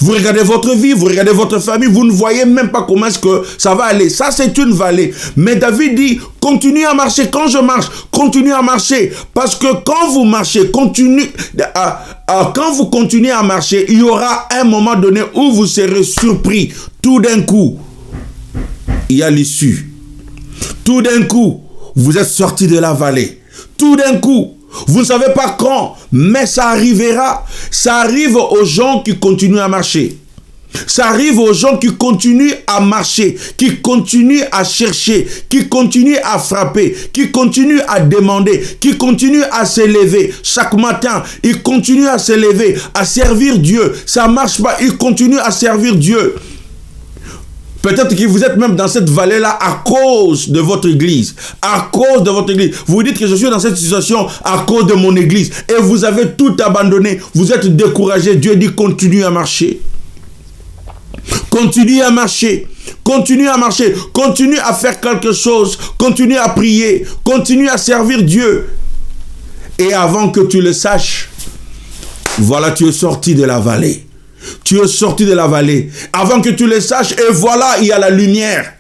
Vous regardez votre vie, vous regardez votre famille, vous ne voyez même pas comment est-ce que ça va aller. Ça, c'est une vallée. Mais David dit, continuez à marcher. Quand je marche, continuez à marcher. Parce que quand vous marchez, quand vous continuez à marcher, il y aura un moment donné où vous serez surpris. Tout d'un coup, il y a l'issue. Tout d'un coup, vous êtes sorti de la vallée. Tout d'un coup, vous ne savez pas quand, mais ça arrivera. Ça arrive aux gens qui continuent à marcher. Ça arrive aux gens qui continuent à marcher, qui continuent à chercher, qui continuent à frapper, qui continuent à demander, qui continuent à s'élever. Chaque matin, ils continuent à s'élever, à servir Dieu. Ça ne marche pas, ils continuent à servir Dieu. Peut-être que vous êtes même dans cette vallée-là à cause de votre église. À cause de votre église. Vous dites que je suis dans cette situation à cause de mon église. Et vous avez tout abandonné. Vous êtes découragé. Dieu dit continue à marcher. Continue à marcher. Continue à marcher. Continue à faire quelque chose. Continue à prier. Continue à servir Dieu. Et avant que tu le saches, voilà, tu es sorti de la vallée. Tu es sorti de la vallée. Avant que tu le saches, et voilà, il y a la lumière.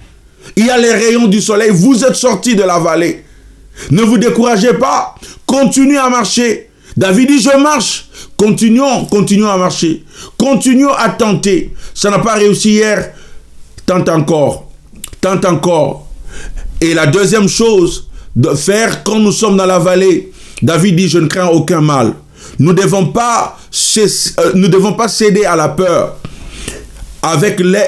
Il y a les rayons du soleil. Vous êtes sorti de la vallée. Ne vous découragez pas. Continuez à marcher. David dit, je marche. Continuons à marcher. Continuons à tenter. Ça n'a pas réussi hier. Tente encore. Tente encore. Et la deuxième chose de faire quand nous sommes dans la vallée, David dit, je ne crains aucun mal. Nous ne devons pas céder à la peur.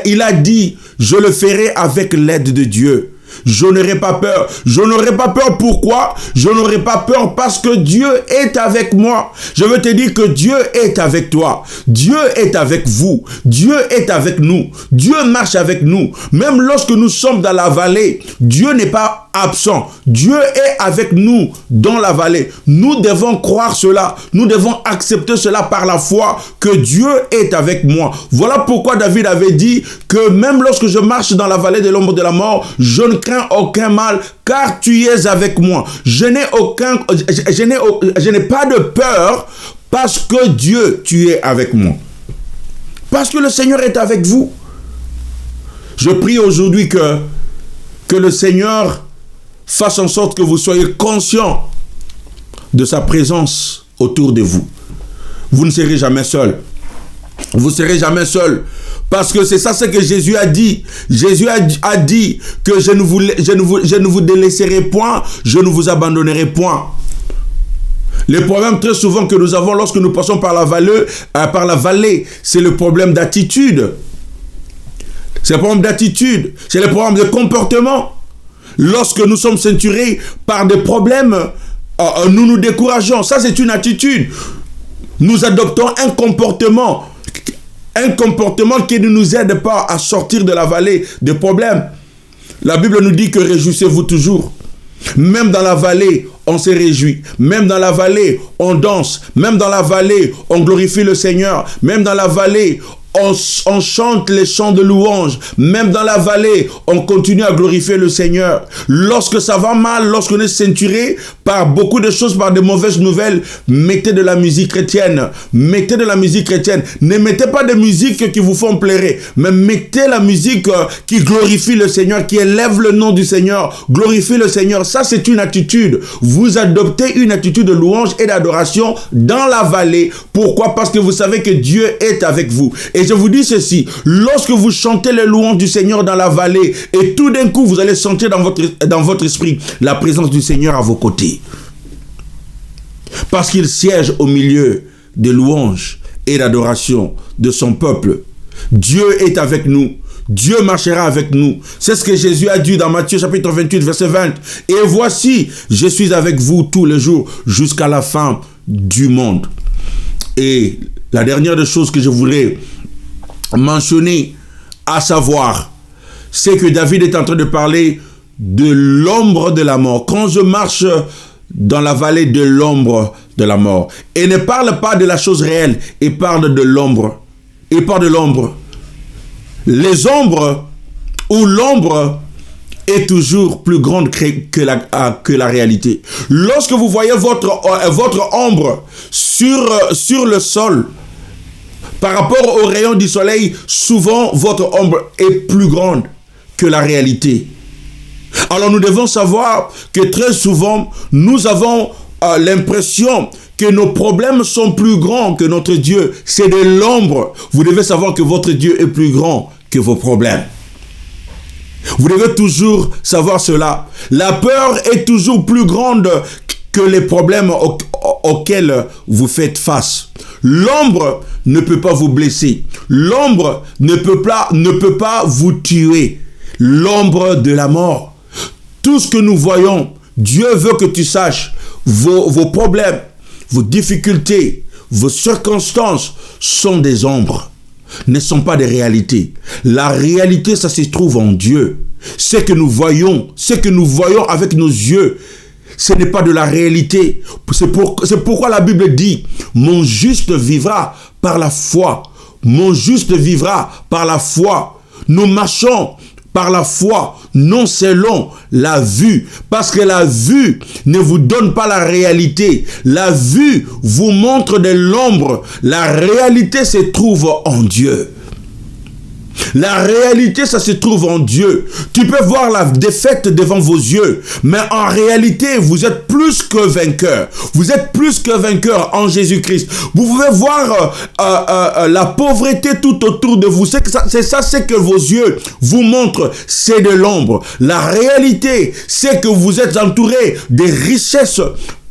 Il a dit, je le ferai avec l'aide de Dieu. Je n'aurai pas peur. Je n'aurai pas peur. Pourquoi? Je n'aurai pas peur parce que Dieu est avec moi. Je veux te dire que Dieu est avec toi. Dieu est avec vous. Dieu est avec nous. Dieu marche avec nous. Même lorsque nous sommes dans la vallée, Dieu n'est pas absent. Dieu est avec nous dans la vallée. Nous devons croire cela. Nous devons accepter cela par la foi que Dieu est avec moi. Voilà pourquoi David avait dit que même lorsque je marche dans la vallée de l'ombre de la mort, je ne crains aucun mal car tu es avec moi. Je n'ai pas de peur parce que Dieu, tu es avec moi. Parce que le Seigneur est avec vous. Je prie aujourd'hui que le Seigneur fasse en sorte que vous soyez conscients de sa présence autour de vous. Vous ne serez jamais seul. Vous ne serez jamais seul. Parce que c'est ça ce que Jésus a dit. Jésus a dit que je ne vous délaisserai point, je ne vous abandonnerai point. Le problème très souvent que nous avons lorsque nous passons par la vallée, c'est le problème d'attitude. C'est le problème d'attitude. C'est le problème de comportement. Lorsque nous sommes ceinturés par des problèmes, nous nous décourageons. Ça, c'est une attitude. Nous adoptons un comportement qui ne nous aide pas à sortir de la vallée des problèmes. La Bible nous dit que réjouissez-vous toujours. Même dans la vallée, on se réjouit. Même dans la vallée, on danse. Même dans la vallée, on glorifie le Seigneur. Même dans la vallée, on chante les chants de louange. Même dans la vallée, on continue à glorifier le Seigneur. Lorsque ça va mal, lorsqu'on est ceinturé par beaucoup de choses, par de mauvaises nouvelles, mettez de la musique chrétienne. Mettez de la musique chrétienne. Ne mettez pas de musique qui vous font pleurer, mais mettez la musique qui glorifie le Seigneur, qui élève le nom du Seigneur. Glorifie le Seigneur. Ça, c'est une attitude. Vous adoptez une attitude de louange et d'adoration dans la vallée. Pourquoi? Parce que vous savez que Dieu est avec vous. Et je vous dis ceci, lorsque vous chantez les louanges du Seigneur dans la vallée, et tout d'un coup, vous allez sentir dans votre esprit la présence du Seigneur à vos côtés. Parce qu'il siège au milieu des louanges et d'adoration de son peuple. Dieu est avec nous. Dieu marchera avec nous. C'est ce que Jésus a dit dans Matthieu chapitre 28, verset 20. Et voici, je suis avec vous tous les jours jusqu'à la fin du monde. Et la dernière des choses que je voudrais mentionner, à savoir, c'est que David est en train de parler de l'ombre de la mort. Quand je marche dans la vallée de l'ombre de la mort, et ne parle pas de la chose réelle, il parle de l'ombre. Il parle de l'ombre. Les ombres ou l'ombre est toujours plus grande que la réalité. Lorsque vous voyez votre ombre sur le sol, par rapport aux rayons du soleil, souvent votre ombre est plus grande que la réalité. Alors nous devons savoir que très souvent, nous avons l'impression que nos problèmes sont plus grands que notre Dieu. C'est de l'ombre. Vous devez savoir que votre Dieu est plus grand que vos problèmes. Vous devez toujours savoir cela. La peur est toujours plus grande que les problèmes auxquels vous faites face. L'ombre ne peut pas vous blesser. L'ombre ne peut pas vous tuer. L'ombre de la mort. Tout ce que nous voyons, Dieu veut que tu saches vos problèmes, vos difficultés, vos circonstances sont des ombres, ne sont pas des réalités. La réalité, ça se trouve en Dieu. Ce que nous voyons avec nos yeux, ce n'est pas de la réalité. C'est pourquoi la Bible dit, mon juste vivra par la foi. Mon juste vivra par la foi. Nous marchons par la foi, non selon la vue. Parce que la vue ne vous donne pas la réalité. La vue vous montre de l'ombre. La réalité se trouve en Dieu. La réalité, ça se trouve en Dieu. Tu peux voir la défaite devant vos yeux, mais en réalité, vous êtes plus que vainqueur. Vous êtes plus que vainqueur en Jésus-Christ. Vous pouvez voir la pauvreté tout autour de vous. C'est que vos yeux vous montrent, c'est de l'ombre. La réalité, c'est que vous êtes entouré des richesses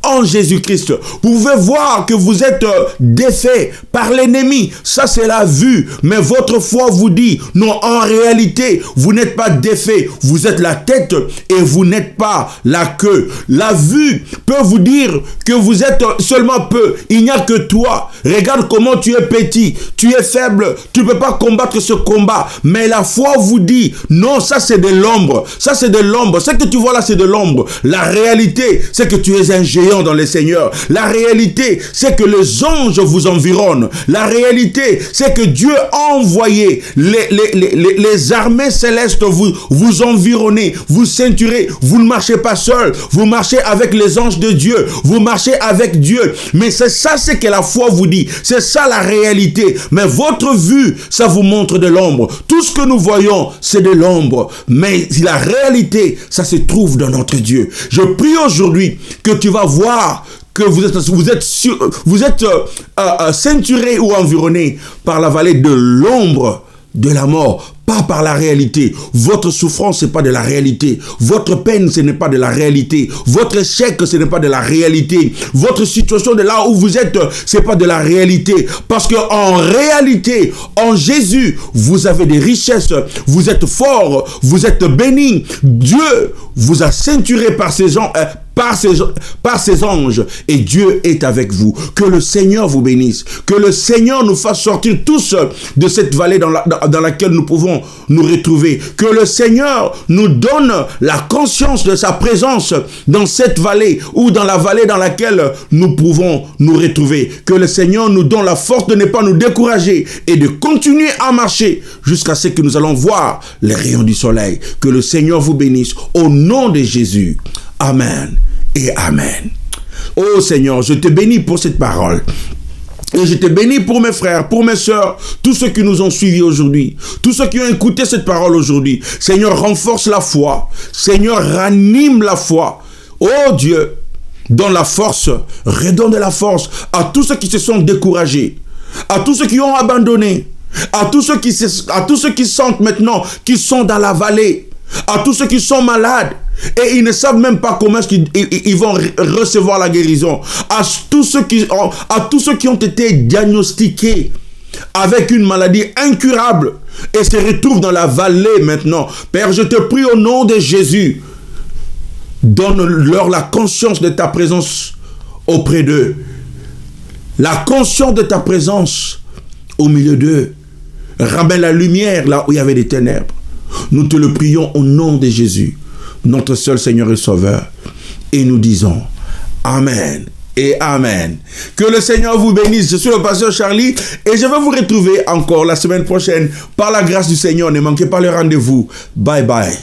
en Jésus-Christ. Vous pouvez voir que vous êtes défait par l'ennemi. Ça, c'est la vue. Mais votre foi vous dit, non, en réalité, vous n'êtes pas défait. Vous êtes la tête et vous n'êtes pas la queue. La vue peut vous dire que vous êtes seulement peu. Il n'y a que toi. Regarde comment tu es petit. Tu es faible. Tu ne peux pas combattre ce combat. Mais la foi vous dit, non, ça, c'est de l'ombre. Ça, c'est de l'ombre. Ce que tu vois là, c'est de l'ombre. La réalité, c'est que tu es un géant dans le Seigneur. La réalité, c'est que les anges vous environnent. La réalité, c'est que Dieu a envoyé les armées célestes vous environner, vous ceinturer. Vous ne marchez pas seul. Vous marchez avec les anges de Dieu. Vous marchez avec Dieu. Mais c'est ça, c'est que la foi vous dit. C'est ça la réalité. Mais votre vue, ça vous montre de l'ombre. Tout ce que nous voyons, c'est de l'ombre. Mais la réalité, ça se trouve dans notre Dieu. Je prie aujourd'hui que tu vas voir que vous êtes ceinturé ou environné par la vallée de l'ombre de la mort, pas par la réalité. Votre souffrance, ce n'est pas de la réalité. Votre peine, ce n'est pas de la réalité. Votre échec, ce n'est pas de la réalité. Votre situation de là où vous êtes, ce n'est pas de la réalité. Parce qu'en réalité, en Jésus, vous avez des richesses. Vous êtes fort. Vous êtes béni. Dieu vous a ceinturé par ses gens. Par ses anges, et Dieu est avec vous. Que le Seigneur vous bénisse. Que le Seigneur nous fasse sortir tous de cette vallée dans laquelle nous pouvons pouvons nous retrouver. Que le Seigneur nous donne la conscience de sa présence dans cette vallée ou dans la vallée dans laquelle nous pouvons nous retrouver. Que le Seigneur nous donne la force de ne pas nous décourager et de continuer à marcher jusqu'à ce que nous allons voir les rayons du soleil. Que le Seigneur vous bénisse au nom de Jésus. Amen et amen. Oh Seigneur, je te bénis pour cette parole. Et je te bénis pour mes frères, pour mes sœurs, tous ceux qui nous ont suivis aujourd'hui, tous ceux qui ont écouté cette parole aujourd'hui. Seigneur, renforce la foi. Seigneur, ranime la foi. Oh Dieu, donne la force, redonne de la force à tous ceux qui se sont découragés, à tous ceux qui ont abandonné, à tous ceux qui sentent maintenant qu'ils sont dans la vallée, à tous ceux qui sont malades et ils ne savent même pas comment est-ce qu'ils vont recevoir la guérison, à tous ceux qui ont été diagnostiqués avec une maladie incurable et se retrouvent dans la vallée maintenant. Père, je te prie au nom de Jésus, donne-leur la conscience de ta présence auprès d'eux, la conscience de ta présence au milieu d'eux. Ramène la lumière là où il y avait des ténèbres. Nous te le prions au nom de Jésus, notre seul Seigneur et Sauveur. Et nous disons Amen et Amen. Que le Seigneur vous bénisse. Je suis le pasteur Charlie et je vais vous retrouver encore la semaine prochaine. Par la grâce du Seigneur, ne manquez pas le rendez-vous. Bye bye.